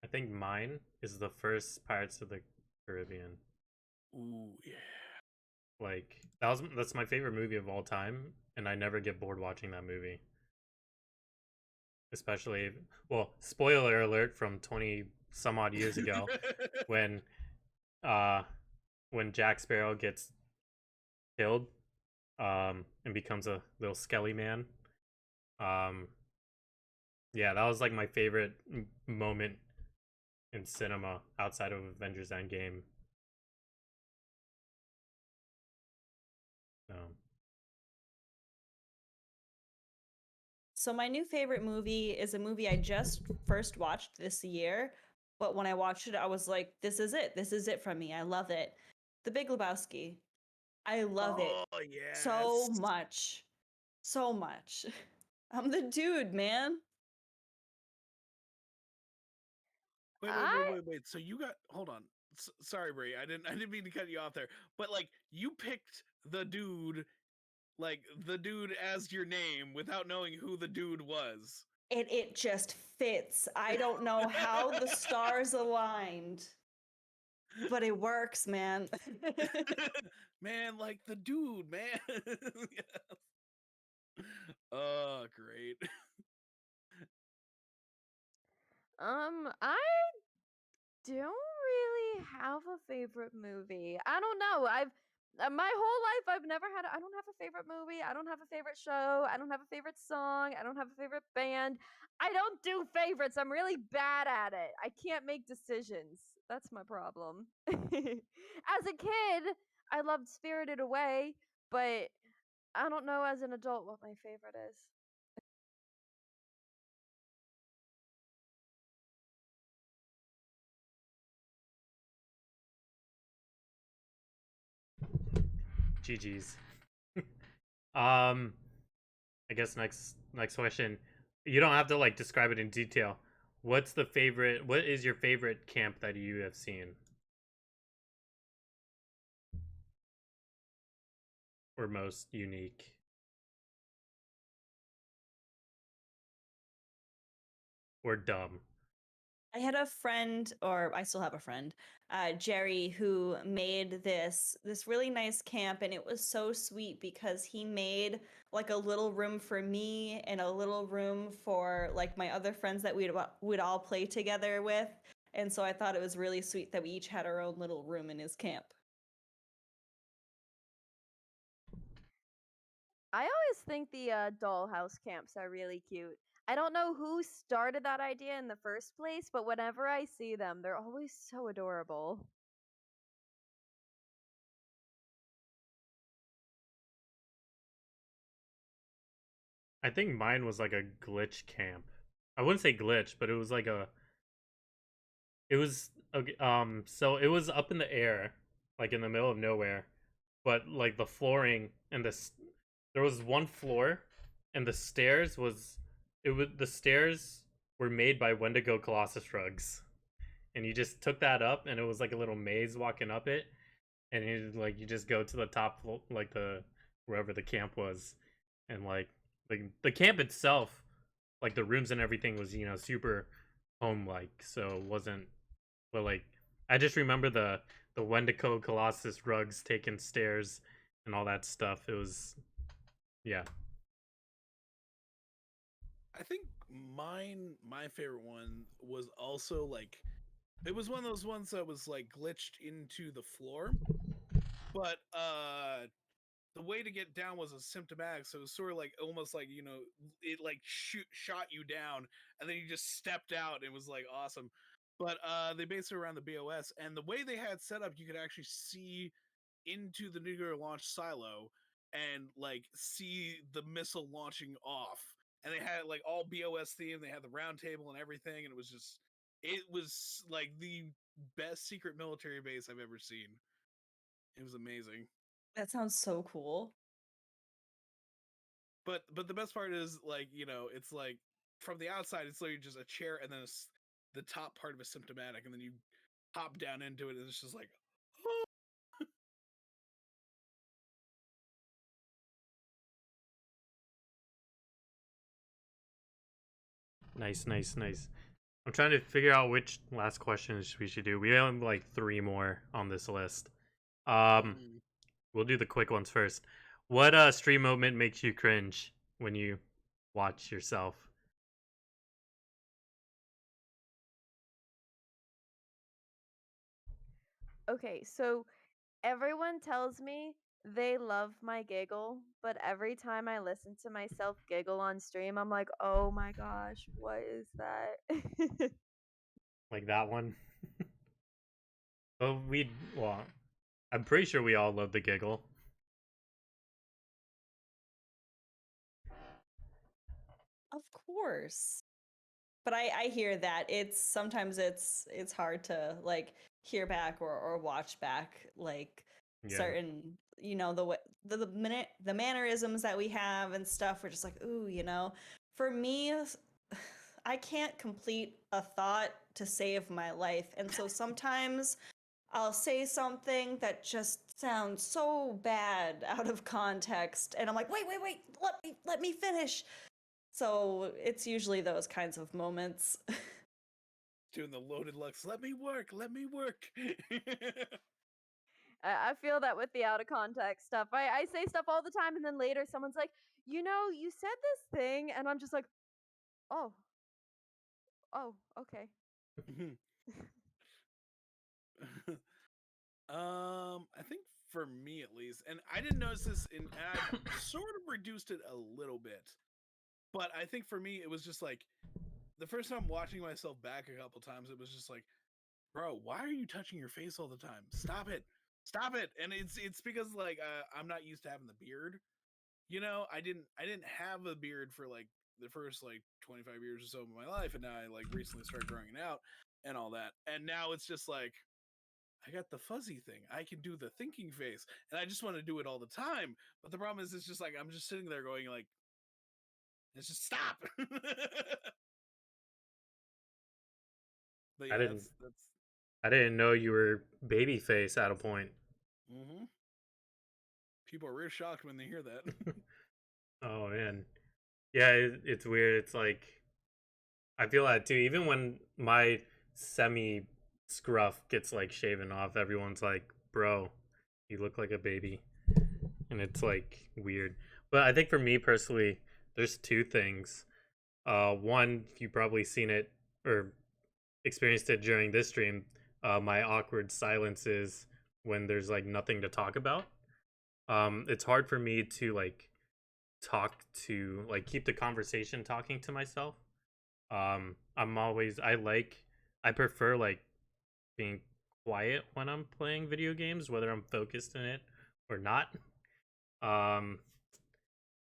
I think mine is the first Pirates of the Caribbean. Ooh, yeah. Like that's my favorite movie of all time, and I never get bored watching that movie. Especially, well, spoiler alert from 20 some odd years ago when uh when Jack Sparrow gets killed and becomes a little skelly man. Um yeah, that was like my favorite moment in cinema outside of Avengers Endgame. So my new favorite movie is a movie I just first watched this year, but when I watched it, I was like, "This is it. This is it for me. I love it." The Big Lebowski. I love it Oh so yes. much, so much. I'm the dude, man. I Wait. So you got hold on. Sorry, Bray. I didn't mean to cut you off there. But like you picked the dude as your name without knowing who the dude was. It just fits. I don't know how the stars aligned, but it works, man. Man, like the dude, man. Oh, great. I don't really have a favorite movie. I don't know. I've my whole life I've never had. I don't have a favorite movie. I don't have a favorite show. I don't have a favorite song. I don't have a favorite band. I don't do favorites. I'm really bad at it. I can't make decisions. That's my problem. As a kid, I loved Spirited Away, but I don't know as an adult what my favorite is. GG's. um I guess next question. You don't have to like describe it in detail. What is your favorite camp that you have seen? Or most unique? Or dumb? I had a friend, or I still have a friend, Jerry, who made this really nice camp, and it was so sweet because he made like a little room for me and a little room for like my other friends that would all play together with, and so I thought it was really sweet that we each had our own little room in his camp. I always think the dollhouse camps are really cute. I don't know who started that idea in the first place, but whenever I see them, they're always so adorable. I think mine was like a glitch camp. I wouldn't say glitch, but it was like it was so it was up in the air, like in the middle of nowhere, but like the flooring and there was one floor, and the stairs were made by Wendigo Colossus rugs, and you just took that up, and it was like a little maze walking up it, and you just go to the top like the wherever the camp was, and like the camp itself, like the rooms and everything was super home like, so it wasn't, but like I just remember the Wendigo Colossus rugs taking stairs and all that stuff. It was, yeah. I think my favorite one was also like, it was one of those ones that was like glitched into the floor, but the way to get down was asymptomatic, so it was sort of like almost like, it like shot you down, and then you just stepped out. It was like awesome. But they based it around the BOS, and the way they had set up, you could actually see into the nuclear launch silo and like see the missile launching off. And they had like all BOS themed. They had the round table and everything, and it was like the best secret military base I've ever seen. It was amazing. That sounds so cool. But the best part is, like, it's like from the outside it's literally just a chair, and then the top part of a symptomatic, and then you hop down into it, and it's just like, oh. Nice, nice, nice. I'm trying to figure out which last questions we should do. We have like 3 more on this list. Mm. We'll do the quick ones first. What stream moment makes you cringe when you watch yourself? Okay, so everyone tells me they love my giggle, but every time I listen to myself giggle on stream, I'm like, oh my gosh, what is that? Like that one? Oh, well, I'm pretty sure we all love the giggle. Of course. But I hear that sometimes it's hard to like hear back or watch back like Yeah. certain the mannerisms that we have and stuff. We're just like, ooh, for me, I can't complete a thought to save my life, and so sometimes I'll say something that just sounds so bad out of context, and I'm like, wait, let me finish. So it's usually those kinds of moments. Doing the loaded lux, let me work. I feel that with the out of context stuff. I say stuff all the time, and then later someone's like, you said this thing, and I'm just like, oh, okay. I think for me at least, and I didn't notice this and I sort of reduced it a little bit, but I think for me it was just like the first time watching myself back a couple times, it was just like, bro, why are you touching your face all the time? Stop it. And it's because like I'm not used to having the beard. I didn't have a beard for like the first like 25 years or so of my life, and now I like recently started growing it out and all that. And now it's just like I got the fuzzy thing. I can do the thinking face, and I just want to do it all the time. But the problem is, it's just like I'm just sitting there going like, "Let's just stop." But I yeah, didn't that's. I didn't know you were babyface at a point. Mm-hmm. People are real shocked when they hear that. Oh man. Yeah, it's weird. It's like I feel that too. Even when my semi scruff gets like shaven off, everyone's like, "Bro, you look like a baby." And it's like weird. But I think for me personally, there's 2 things. One, you've probably seen it or experienced it during this stream. My awkward silences when there's like nothing to talk about. It's hard for me to like keep the conversation talking to myself. I prefer like being quiet when I'm playing video games, whether I'm focused in it or not. Um,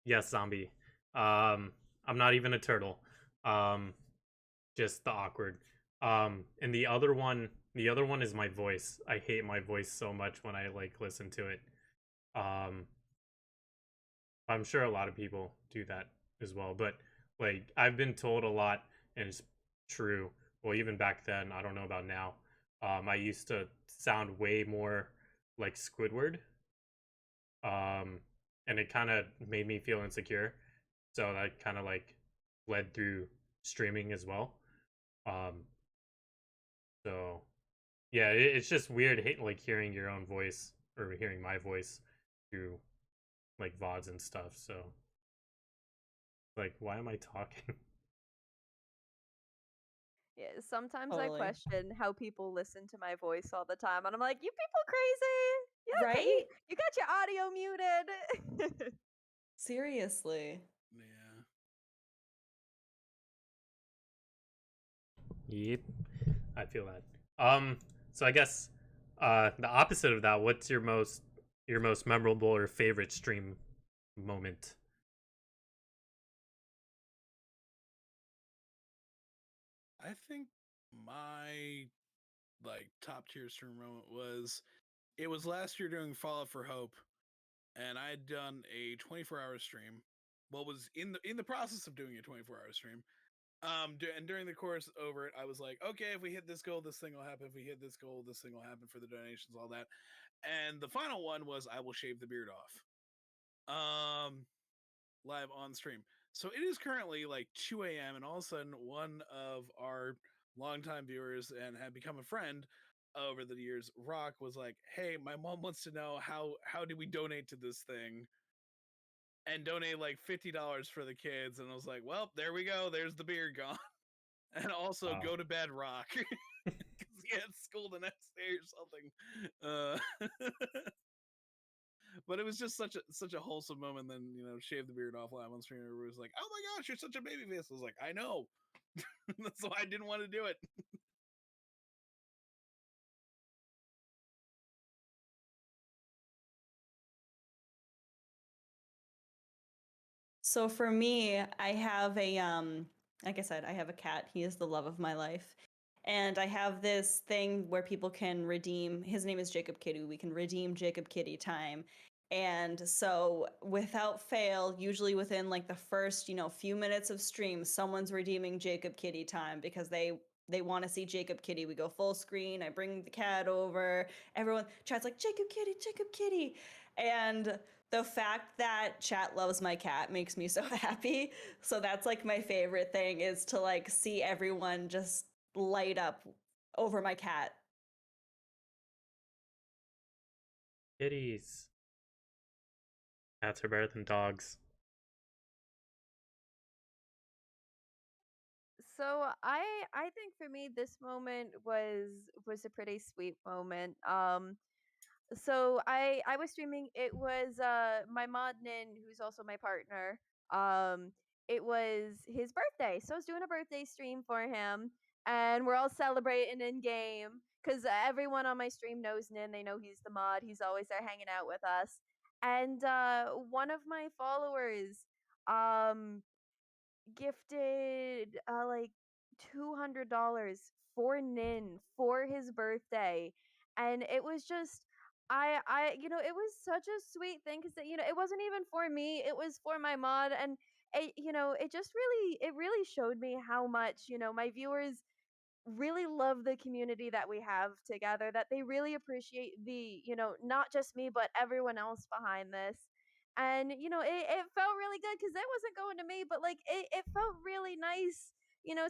yes, zombie. I'm not even a turtle. just the awkward. And the other one is my voice. I hate my voice so much when I like listen to it. Um, I'm sure a lot of people do that as well, but like I've been told a lot, and it's true. Well, even back then, I don't know about now. I used to sound way more like Squidward, um, and it kind of made me feel insecure. So that kind of like led through streaming as well. Um, so yeah, it's just weird, like hearing your own voice or hearing my voice through like VODs and stuff. So like, why am I talking? Yeah, sometimes I Totally. question how people listen to my voice all the time, and I'm like, you people crazy? You okay? Right? You got your audio muted. Seriously. Yeah. Yep, I feel that. So I guess the opposite of that, what's your most memorable or favorite stream moment? I think my like top tier stream moment was it was last year doing Fallout for Hope, and I had done a 24-hour stream. Well, was in the process of doing a 24-hour stream. And during the course over it, I was like, okay, if we hit this goal, this thing will happen. If we hit this goal, this thing will happen for the donations, all that. And the final one was I will shave the beard off. Live on stream. So it is currently like 2 a.m. and all of a sudden one of our longtime viewers and had become a friend over the years, Rock, was like, hey, my mom wants to know how do we donate to this thing? And donate like $50 for the kids. And I was like, well, there we go. There's the beard gone. And also Wow. go to bed, Rock. Because he had school the next day or something. But it was just such a wholesome moment. Then shave the beard off live on stream. Everybody was like, "Oh my gosh, you're such a baby face." I was like, "I know." That's why I didn't want to do it. So for me, I have like I said, I have a cat. He is the love of my life. And I have this thing where people can redeem, his name is Jacob Kitty. We can redeem Jacob Kitty time. And so without fail, usually within like the first, few minutes of stream, someone's redeeming Jacob Kitty time because they want to see Jacob Kitty. We go full screen. I bring the cat over. Everyone chat's like Jacob Kitty, Jacob Kitty. And the fact that chat loves my cat makes me so happy. So that's like my favorite thing is to like see everyone just light up over my cat. Kitties. Cats are better than dogs. So I think for me this moment was a pretty sweet moment. So I was streaming. It was my mod Nin, who's also my partner. Um, it was his birthday, so I was doing a birthday stream for him, and we're all celebrating in game because everyone on my stream knows Nin. They know he's the mod. He's always there hanging out with us. And one of my followers um gifted like $200 for Nin for his birthday, and it was just it was such a sweet thing because it wasn't even for me, it was for my mod, and it just really showed me how much my viewers really love the community that we have together, that they really appreciate not just me but everyone else behind this. And it felt really good because it wasn't going to me, but like it felt really nice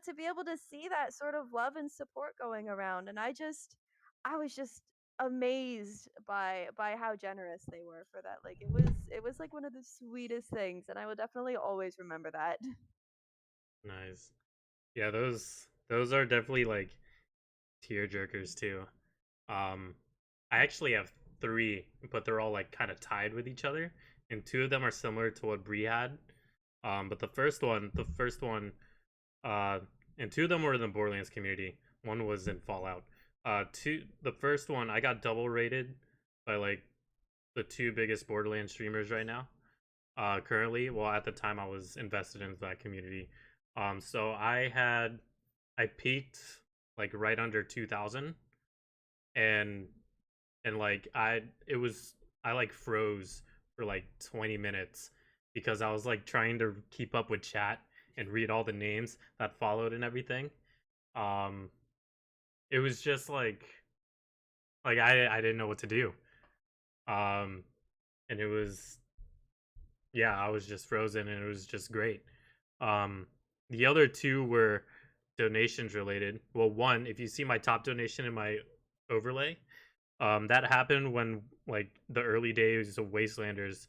to be able to see that sort of love and support going around. And I was just amazed by how generous they were for that. Like it was like one of the sweetest things, and I will definitely always remember that. Nice. Yeah, those are definitely like tear jerkers too. Um, I actually have three, but they're all like kind of tied with each other, and two of them are similar to what Bree had. But the first one, uh, and two of them were in the Borderlands community. One was in Fallout. The first one I got double rated by like the two biggest Borderlands streamers right now. Currently, well, at the time I was invested into that community. So I I peaked like right under 2000, and like I like froze for like 20 minutes because I was like trying to keep up with chat and read all the names that followed and everything. Um, it was just like I didn't know what to do. Um, and it was, yeah, I was just frozen and it was just great. Um, the other two were donations related. Well, one, if you see my top donation in my overlay, that happened when like the early days of Wastelanders.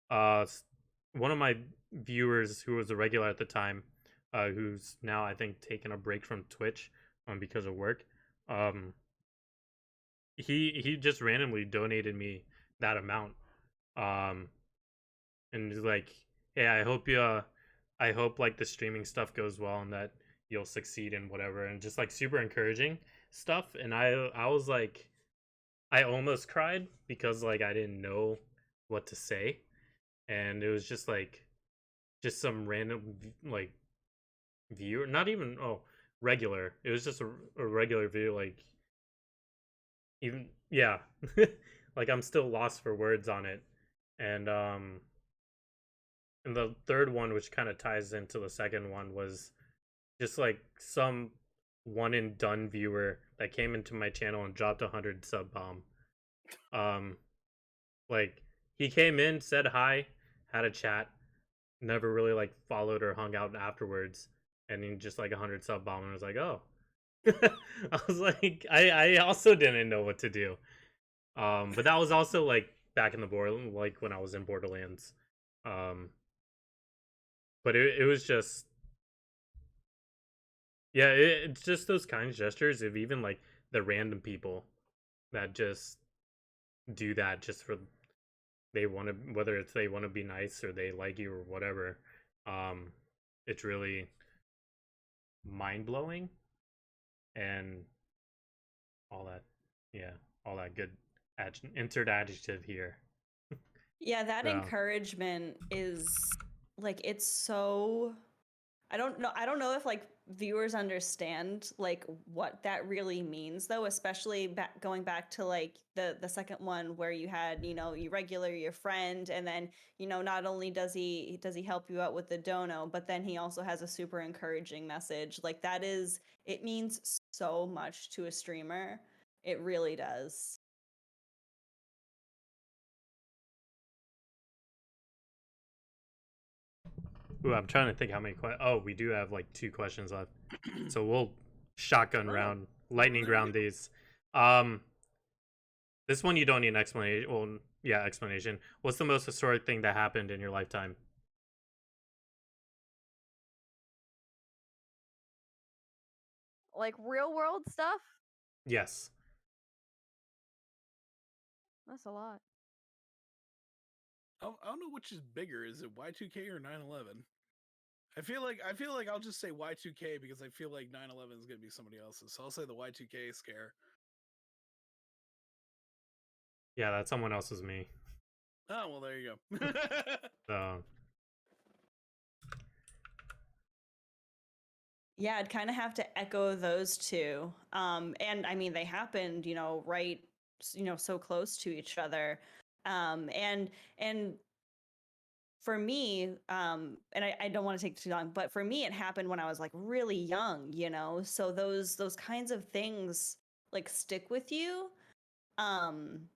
One of my viewers who was a regular at the time, who's now I think taking a break from Twitch, because of work. Um, he just randomly donated me that amount. Um, and he's like, "Hey, I hope like the streaming stuff goes well and that you'll succeed in whatever," and just like super encouraging stuff. And I was like, I almost cried because like I didn't know what to say, and it was just some random like viewer, not even regular. It was just a regular view, like even yeah, like I'm still lost for words on it, and and the third one, which kind of ties into the second one, was just like some one and done viewer that came into my channel and dropped 100 sub bomb. Um, like he came in, said hi, had a chat, never really like followed or hung out afterwards, and then just like 100 sub bomb, and I was like, oh. I was like, I also didn't know what to do. But that was also like back in the board, like when I was in Borderlands. Um, but it was just, yeah, it's just those kind of gestures of even like the random people that just do that just for they want to, whether it's they want to be nice or they like you or whatever. Um, it's really mind blowing and all that. Yeah, all that good insert adjective here. Yeah, that So encouragement is like it's so I don't know if like viewers understand like what that really means though, especially going back to like the second one where you had, you know, your regular, your friend, and then, you know, not only does he help you out with the dono, but then he also has a super encouraging message. Like that is it means so much to a streamer. It really does. ooh, I'm trying to think how many questions. Oh, we do have like 2 questions left, so we'll shotgun Oh, round, lightning there you round go. these. This one you don't need an explanation. Well, yeah, explanation. What's the most historic thing that happened in your lifetime? Like real world stuff? Yes. That's a lot. I don't know which is bigger. Is it Y2K or 9/11? I feel like I'll just say Y2K because I feel like 9/11 is gonna be somebody else's. So I'll say the Y2K scare. Yeah, that's someone else's me. Oh well, there you go. So Yeah, I'd kind of have to echo those two. And I mean, they happened, you know, right, you know, so close to each other. And for me, and I don't want to take too long, but for me, it happened when I was like really young, you know. So those kinds of things like stick with you. Um,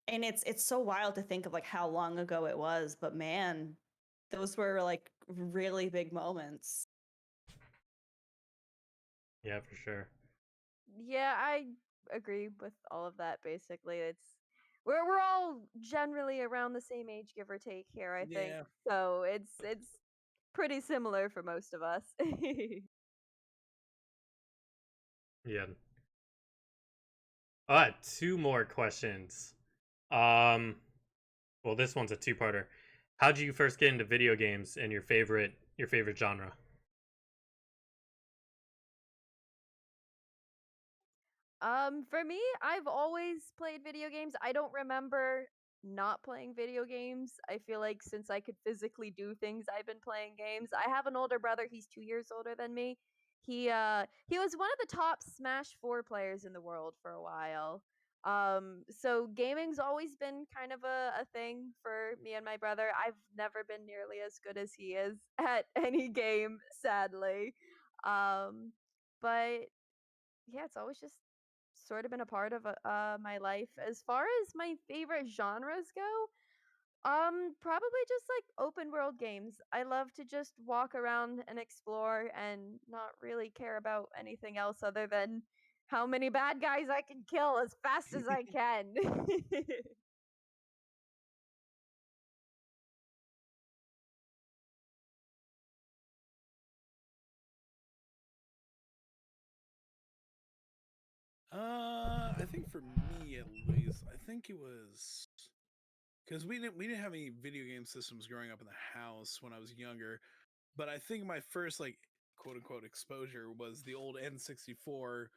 and it's so wild to think of like how long ago it was, but man, those were like really big moments. yeah, for sure. Yeah, I agree with all of that basically. We're all generally around the same age, give or take here, I think. Yeah. So it's pretty similar for most of us. Yeah. All right, 2 more questions. Um, well, this one's a two-parter. How did you first get into video games and your favorite genre? For me, I've always played video games. I don't remember not playing video games. I feel like since I could physically do things, I've been playing games. I have an older brother, he's 2 years older than me. He was one of the top Smash 4 players in the world for a while. So gaming's always been kind of a thing for me and my brother. I've never been nearly as good as he is at any game, sadly. But yeah, it's always just sort of been a part of my life. As far as my favorite genres go, probably just like open world games. I love to just walk around and explore and not really care about anything else other than how many bad guys I can kill as fast as I can. I think for me at least, I think it was because we didn't have any video game systems growing up in the house when I was younger. But I think my first like quote unquote exposure was the old N64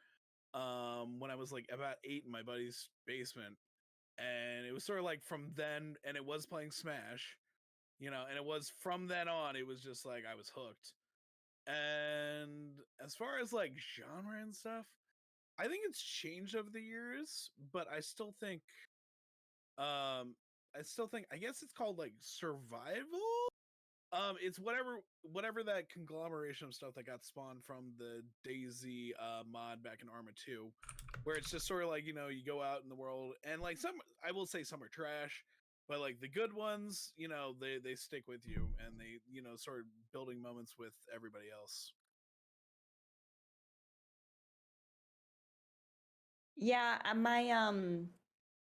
when I was like about 8 in my buddy's basement. And it was sort of like from then, and it was playing Smash, and it was from then on, it was just like I was hooked. And as far as like genre and stuff, I think it's changed over the years, but um I still think I guess it's called like survival. It's whatever that conglomeration of stuff that got spawned from the Daisy mod back in Arma 2, where it's just sort of like, you go out in the world and like I will say some are trash, but like the good ones, they stick with you and they, sort of building moments with everybody else. Yeah,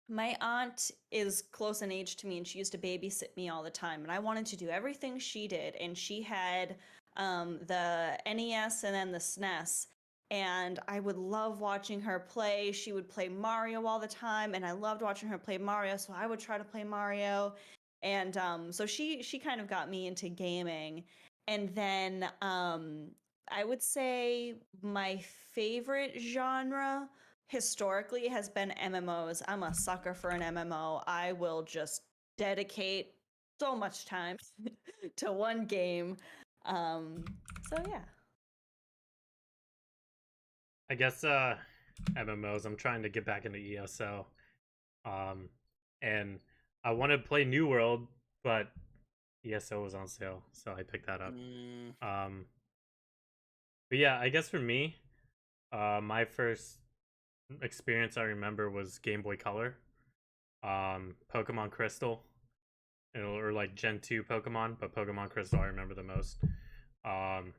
my aunt is close in age to me and she used to babysit me all the time and I wanted to do everything she did and she had the NES and then the SNES and I would love watching her play. She would play Mario all the time and I loved watching her play Mario, so I would try to play Mario. And so she kind of got me into gaming. And then I would say my favorite genre historically has been MMOs. I'm a sucker for an MMO. I will just dedicate so much time to one game. So yeah. I guess MMOs. I'm trying to get back into ESO. And I want to play New World, but ESO was on sale, so I picked that up. But yeah, I guess for me, my first experience I remember was Game Boy Color, Pokemon Crystal, or like Gen 2 Pokemon, but Pokemon Crystal I remember the most. And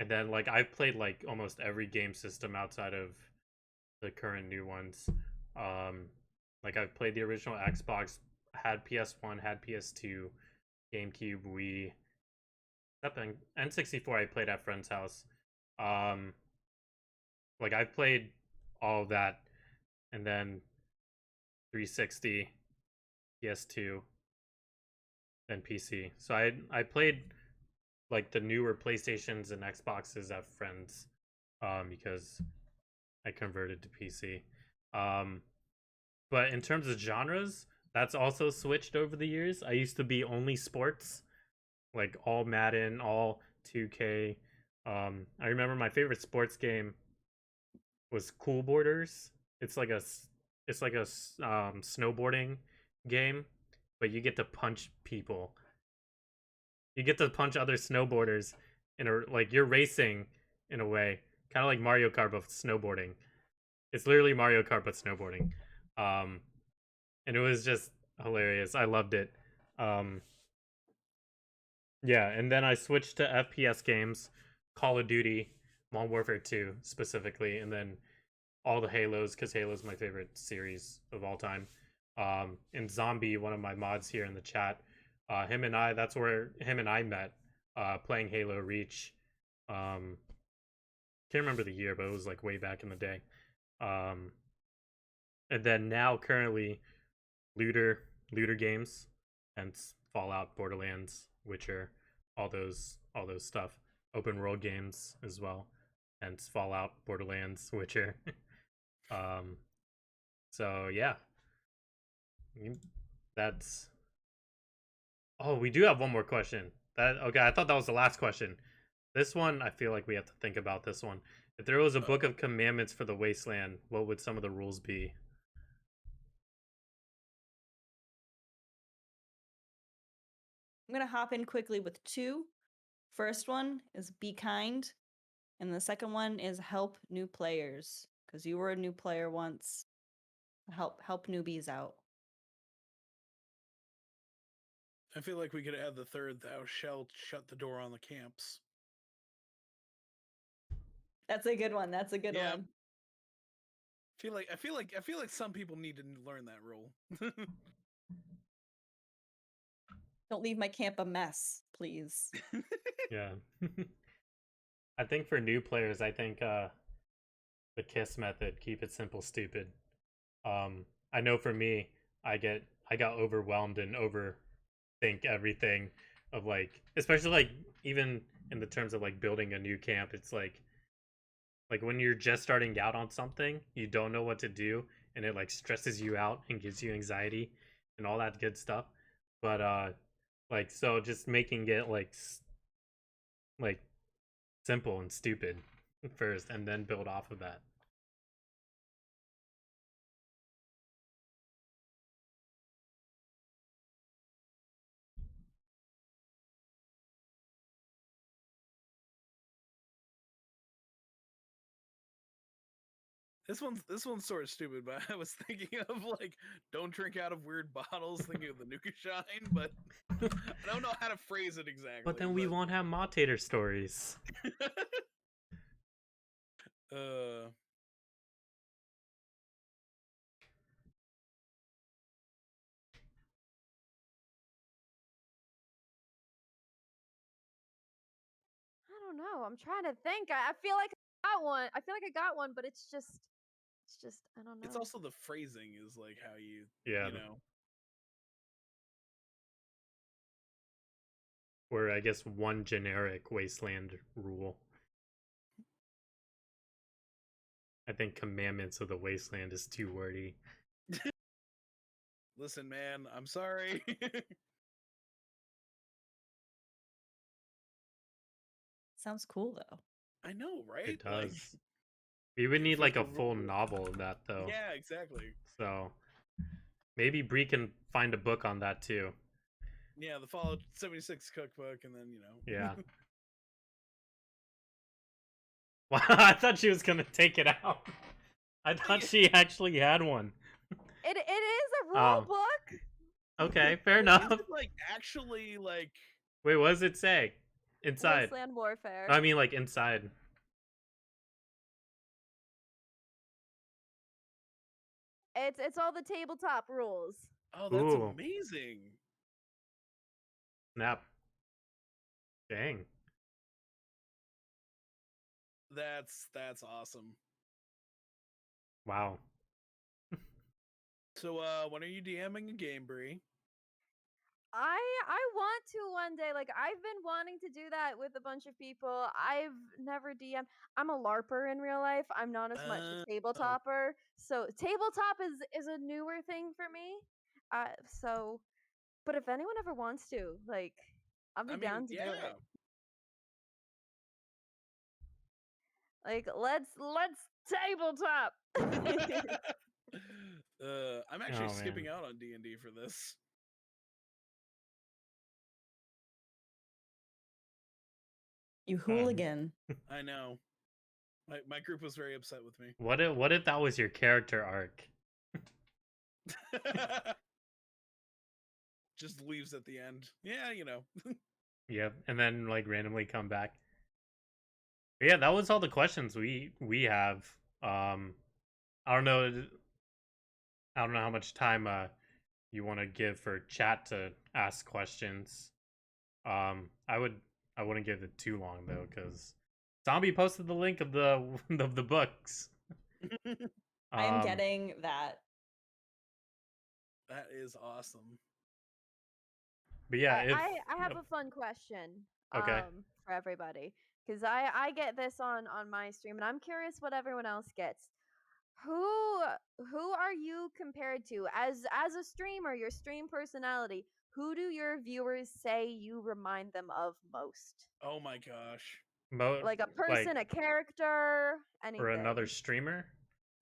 then like I've played like almost every game system outside of the current new ones. Like I've played the original Xbox, had PS1, had PS2, GameCube, Wii. Nothing. N64 I played at friend's house. Like I've played all of that, and then 360, PS2, then PC. So I played like the newer PlayStations and Xboxes at friends, because I converted to PC. But in terms of genres, that's also switched over the years. I used to be only sports, like all Madden, all 2K. I remember my favorite sports game was Cool Borders. It's like a snowboarding game, but you get to punch people. You get to punch other snowboarders in a like you're racing in a way, kind of like Mario Kart but snowboarding. It's literally Mario Kart but snowboarding. And it was just hilarious. I loved it. Yeah, and then I switched to FPS games, Call of Duty, Modern Warfare 2 specifically, and then all the Halos, because Halo's my favorite series of all time. And Zombie, one of my mods here in the chat, that's where him and I met, playing Halo Reach. Can't remember the year, but it was like way back in the day. And then now currently looter games, and Fallout, Borderlands, Witcher, all those stuff. Open world games as well, and Fallout, Borderlands, Witcher. So yeah, that's. Oh, we do have one more question. Okay, I thought that was the last question. This one, I feel like we have to think about this one. If there was a book of commandments for the wasteland, what would some of the rules be? I'm gonna hop in quickly with two. First one is be kind, and the second one is help new players because you were a new player once. Help newbies out. I feel like we could add the third, thou shalt shut the door on the camps. That's a good one. That's a good Yeah. one. I feel like some people need to learn that rule. Don't leave my camp a mess, please. Yeah. I think for new players, I think the KISS method, keep it simple, stupid. I know for me, I got overwhelmed and overthink everything of like, especially like even in the terms of like building a new camp, it's like when you're just starting out on something, you don't know what to do and it like stresses you out and gives you anxiety and all that good stuff. But like so just making it like simple and stupid first and then build off of that. This one's sort of stupid, but I was thinking of like don't drink out of weird bottles, thinking of the Nuka Shine, but I don't know how to phrase it exactly. But then we won't have Motator stories. I don't know. I'm trying to think. I feel like I got one. I feel like I got one, but it's just I don't know. It's also the phrasing is like how you Yeah. you know. Or I guess one generic wasteland rule. I think commandments of the wasteland is too wordy. Listen, man, I'm sorry. Sounds cool though. I know, right? It Like, does. We would need like a like a full rule. novel of that though. yeah, exactly. So maybe Bree can find a book on that too. Yeah, the Fallout 76 cookbook, and then Yeah. Wow, I thought she was gonna take it out. I thought she actually had one. It is a rule Oh. book. Okay, fair Is enough. it, like actually like Wait, what does it say? Inside. Wasteland Warfare. I mean, like inside. It's all the tabletop rules. oh, that's Ooh. amazing. Snap. Dang. That's awesome. Wow. So when are you DMing a game, Bree? I want to one day. Like I've been wanting to do that with a bunch of people. I've never DM. I'm a LARPer in real life. I'm not as much a tabletopper. So tabletop is a newer thing for me. So, but if anyone ever wants to, like, I'll be down to do it. Like let's tabletop. I'm actually Oh, skipping man. out on D&D for this. You hooligan. I know. My group was very upset with me. What if that was your character arc? Just leaves at the end. Yeah, Yep, and then like randomly come back. But yeah, that was all the questions we have. I don't know. I don't know how much time you want to give for chat to ask questions. I wouldn't give it too long though, because Zombie posted the link of the of the books. I am getting that. That is awesome. But yeah, I have a fun question. Okay. For everybody, because I get this on my stream, and I'm curious what everyone else gets. Who are you compared to as a streamer? Your stream personality. Who do your viewers say you remind them of most? Oh my gosh. Like a like person, a character, or another anything. streamer.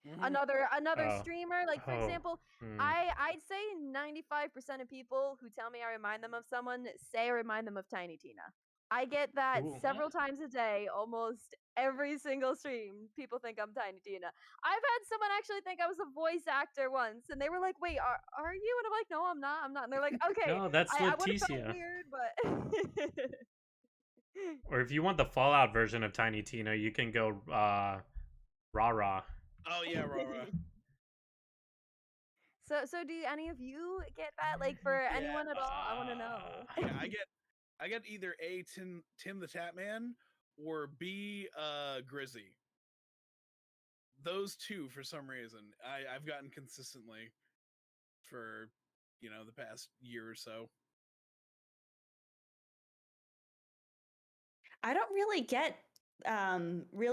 Mhm. Another Oh. streamer. Like for Oh. example, I'd say 95% of people who tell me I remind them of someone say I remind them of Tiny Tina. I get that Ooh. several times a day, almost every single stream. People think I'm Tiny Tina. I've had someone actually think I was a voice actor once, and they were like, "Wait, are you?" And I'm like, "No, I'm not. I'm not." And they're like, "Okay." No, that's I would have felt Leticia. weird, but Or if you want the Fallout version of Tiny Tina, you can go Rah. Oh yeah, Rara. So do any of you get that? Like for Yeah. anyone at all? I want to know. Yeah, I get either A, Tim the Tatman, or B, Grizzy. Those two, for some reason, I've gotten consistently for the past year or so. I don't really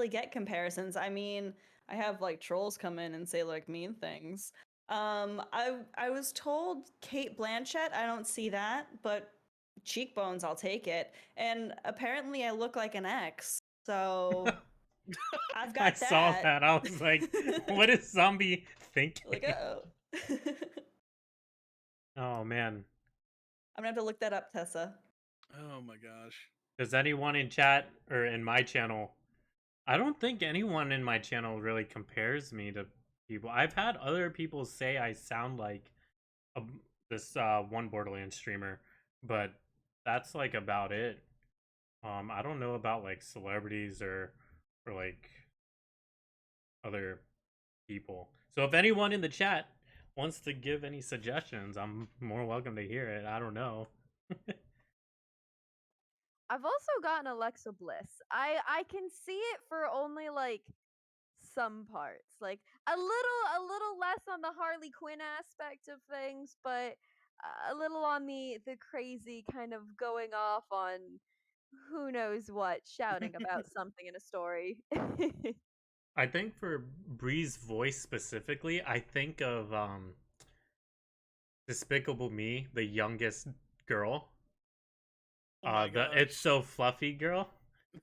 get comparisons. I mean, I have like trolls come in and say like mean things. I was told Kate Blanchett, I don't see that, but cheekbones, I'll take it. And apparently I look like an ex. So I've I got saw that. that. I was like, what is Zombie thinking? Like, oh. Oh man. I'm gonna have to look that up, Tessa. Oh my gosh. Does anyone in chat or in my channel? I don't think anyone in my channel really compares me to people. I've had other people say I sound like a, this one Borderlands streamer, but that's like about it. I don't know about like celebrities or like other people. So if anyone in the chat wants to give any suggestions, I'm more welcome to hear it. I don't know. I've also gotten Alexa Bliss. I can see it for only like some parts, like a little less on the Harley Quinn aspect of things, but a little on the crazy kind of going off on who knows what, shouting about something in a story. I think for Bree's voice specifically, I think of Despicable Me, the youngest girl. Oh my The gosh. It's So Fluffy girl.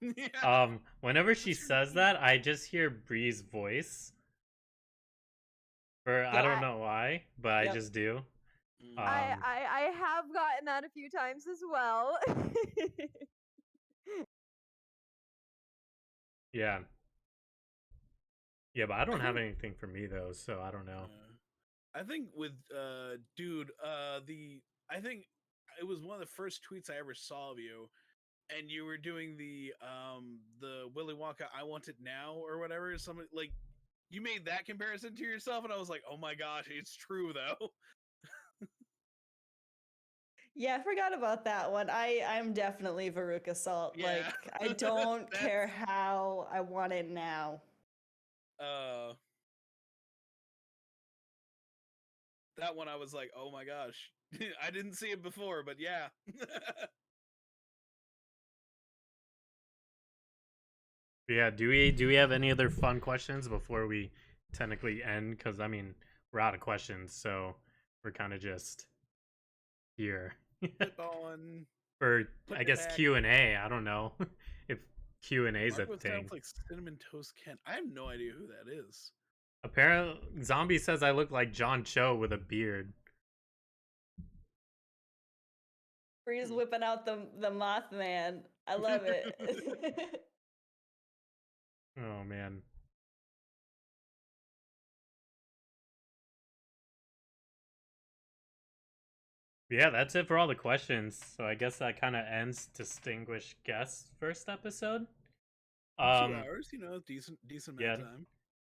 Yeah. Whenever she says that, I just hear Bree's voice. I don't know why, but I Yep. just do. Mm. I have gotten that a few times as well. Yeah. Yeah, but I don't have think- anything for me though, so I don't know. I think with dude, I think it was one of the first tweets I ever saw of you, and you were doing the Willy Wonka I Want It Now or whatever. Something like you made that comparison to yourself, and I was like, oh my gosh, it's true though. Yeah, I forgot about that one. I'm definitely Veruca Salt. Yeah. Like, I don't That's- care how I want it now. That one I was like, oh my gosh. I didn't see it before, but yeah. Yeah, do we have any other fun questions before we technically end? Because I mean, we're out of questions, so we're kind of just here On for Put I it guess back. Q&A. I don't know if Q&A is a Marco thing. sounds like Cinnamon Toast Ken. I have no idea who that is. Apparently, Zombie says I look like John Cho with a beard. Bree's whipping out the Mothman. I love it. Oh man. Yeah, that's it for all the questions. So I guess that kind of ends Distinguished Guest first episode. 2 hours, decent amount yeah. of time.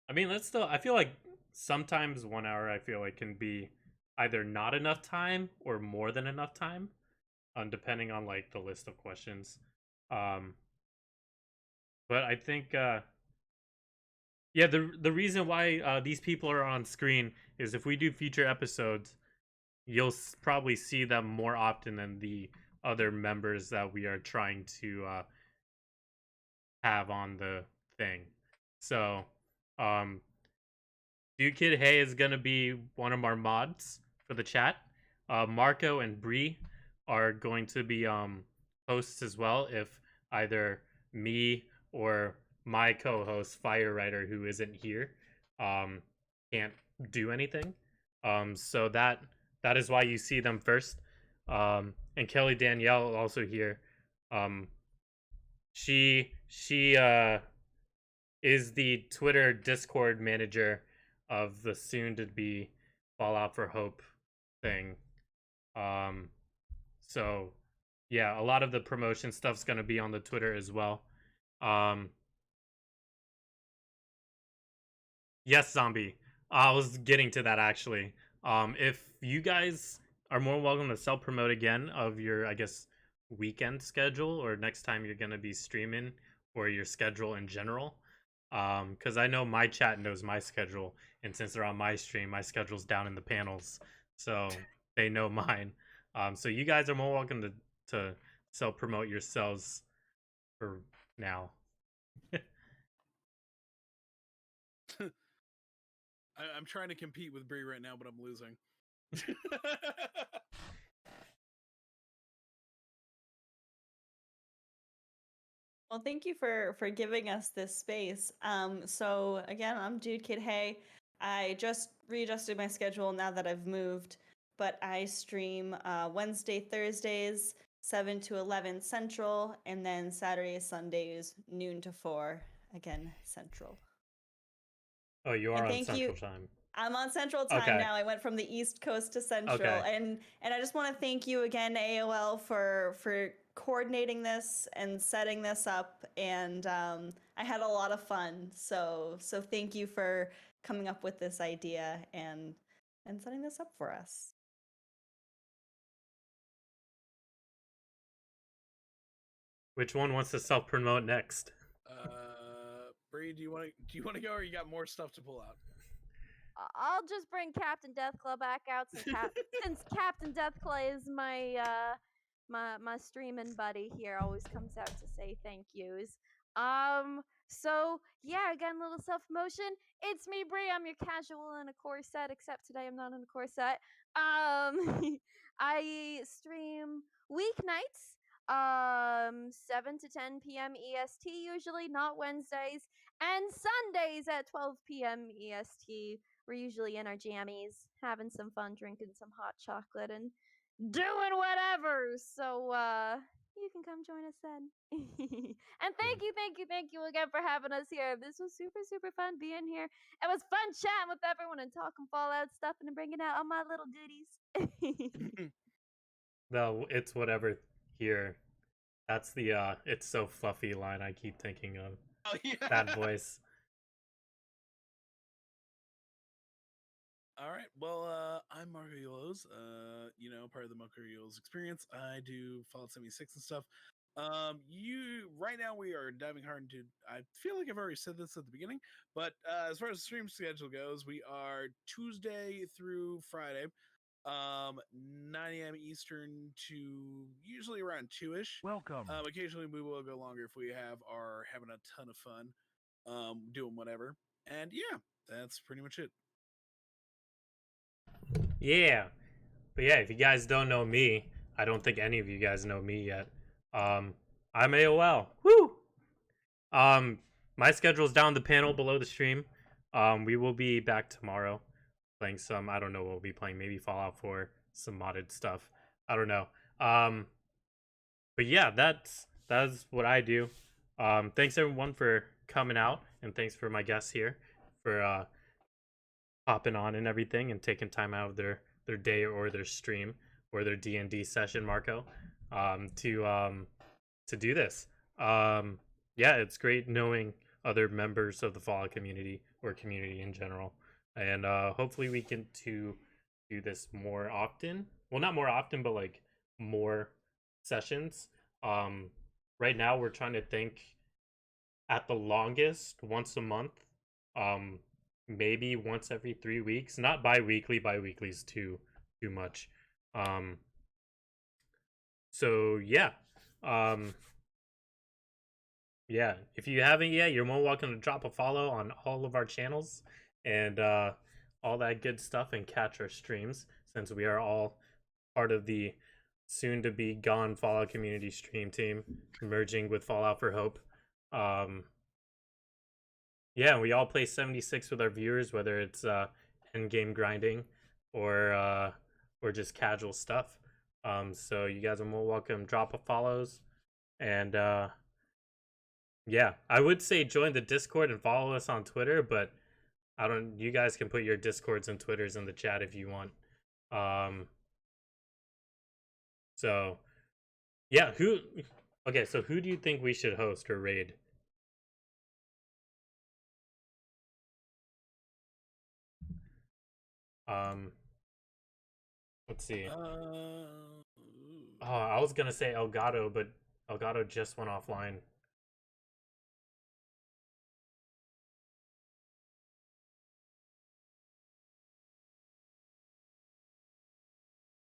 I mean, let's still. I feel like sometimes 1 hour. I feel like can be either not enough time or more than enough time, depending on like the list of questions. But I think, yeah, the reason why these people are on screen is if we do future episodes, you'll probably see them more often than the other members that we are trying to have on the thing. So, Dude Kid Hey is gonna be one of our mods for the chat. Marco and Bree are going to be hosts as well if either me or my co-host Firewriter, who isn't here, can't do anything. So that is why you see them first. And Kelly Danielle also here. She is the Twitter Discord manager of the soon to be Fallout for Hope thing. So yeah, a lot of the promotion stuff's gonna be on the Twitter as well. Yes, Zombie. I was getting to that actually. If you guys are more welcome to self promote again of your, I guess, weekend schedule or next time you're gonna be streaming or your schedule in general. Because I know my chat knows my schedule, and since they're on my stream, my schedule's down in the panels, so they know mine. So you guys are more welcome to self promote yourselves for now. I'm trying to compete with Bree right now, but I'm losing. Well, thank you for giving us this space. So again, I'm Dude Kid Hey. I just readjusted my schedule now that I've moved, but I stream Wednesday, Thursdays, 7 to 11 Central, and then Saturdays, Sundays, noon to 4, again Central. Oh, you are And on thank Central you. Time. I'm on Central Time Okay. now. I went from the East Coast to Central, Okay. and I just want to thank you again, AOL, for coordinating this and setting this up. And I had a lot of fun. So thank you for coming up with this idea and setting this up for us. Which one wants to self promote next? Bree, do you want to go, or you got more stuff to pull out? I'll just bring Captain Deathclaw back out since Captain Deathclaw is my my streaming buddy here, always comes out to say thank yous. So yeah, again, little self promotion. It's me, Brie. I'm your casual in a corset, except today I'm not in a corset. I stream weeknights, 7 to 10 p.m. EST usually, not Wednesdays, and Sundays at 12 p.m. EST. We're usually in our jammies, having some fun, drinking some hot chocolate, and doing whatever. So you can come join us then. And thank you again for having us here. This was super, super fun being here. It was fun chatting with everyone and talking Fallout stuff and bringing out all my little goodies. No, it's whatever here. That's the it's so fluffy line I keep thinking of. Oh yeah, That voice. All right. Well, I'm Marco Yulos. Part of the Marco Yulos experience. I do Fallout 76 and stuff. Right now we are diving hard into. I feel like I've already said this at the beginning, but as far as the stream schedule goes, we are Tuesday through Friday, 9 a.m. Eastern to usually around 2ish. Welcome. Occasionally we will go longer if we are having a ton of fun, doing whatever. And yeah, that's pretty much it. Yeah. But yeah, if you guys don't know me, I don't think any of you guys know me yet. I'm AOL. Woo! My schedule's down the panel below the stream. We will be back tomorrow playing some, I don't know what we'll be playing, maybe Fallout 4, some modded stuff. I don't know. But yeah, that's what I do. Thanks everyone for coming out, and thanks for my guests here for hopping on and everything and taking time out of their day or their stream or their D&D session, Marco, to do this. Yeah, it's great knowing other members of the Fallout community or community in general, and hopefully we can do this more often. Well, not more often, but like more sessions. Right now we're trying to think at the longest once a month. Maybe once every 3 weeks, not bi-weekly. Bi-weekly is too much. So yeah. Yeah, if you haven't yet, you're more welcome to drop a follow on all of our channels and all that good stuff, and catch our streams, since we are all part of the soon to be gone Fallout community stream team, merging with Fallout for Hope. Yeah, we all play 76 with our viewers, whether it's end game grinding or just casual stuff. So you guys are more welcome. Drop a follows, and yeah, I would say join the Discord and follow us on Twitter, but I don't. You guys can put your Discords and Twitters in the chat if you want. So yeah, who? Okay, so who do you think we should host or raid? Let's see. Oh, I was gonna say Elgato, but Elgato just went offline.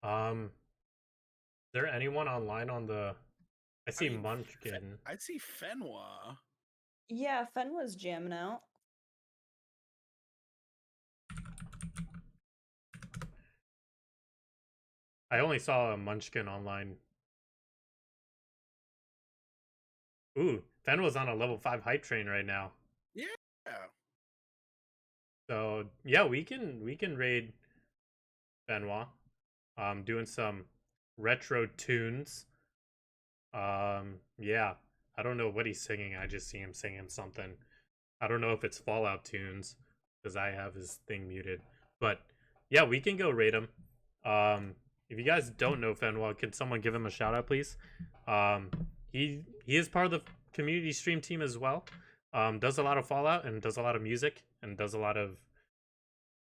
Is there anyone online on the? I see mean, Munchkin. I see Fenwa. Yeah, Fen was jamming out. I only saw a Munchkin online. Ooh, Fen was on a level 5 hype train right now. Yeah. So yeah, we can raid Benoit. Doing some retro tunes. Yeah. I don't know what he's singing. I just see him singing something. I don't know if it's Fallout tunes because I have his thing muted. But yeah, we can go raid him. If you guys don't know Fenwa, can someone give him a shout out, please? He is part of the community stream team as well. Does a lot of Fallout and does a lot of music and does a lot of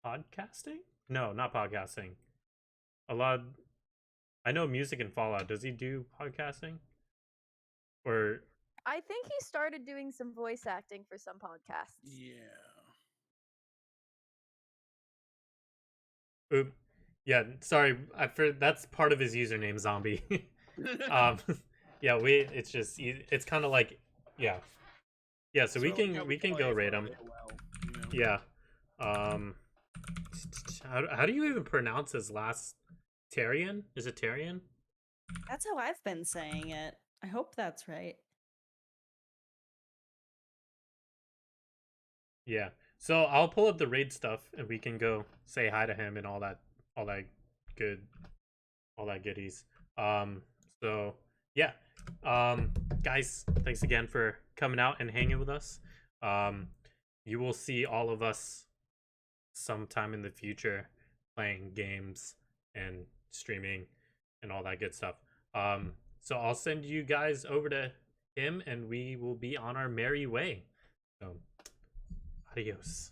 podcasting. No, not podcasting. A lot. I know music and Fallout. Does he do podcasting? Or I think he started doing some voice acting for some podcasts. Yeah. oop, yeah, sorry. That's part of his username, zombie. Yeah, it's just it's kind of like yeah. Yeah, so we can go raid him. Well, you know? Yeah. How do you even pronounce his last? Tarian? Is it Tarian? That's how I've been saying it. I hope that's right. Yeah. So I'll pull up the raid stuff and we can go say hi to him and all that goodies. So yeah. Guys, thanks again for coming out and hanging with us. You will see all of us sometime in the future playing games and streaming and all that good stuff. So I'll send you guys over to him and we will be on our merry way. So adios.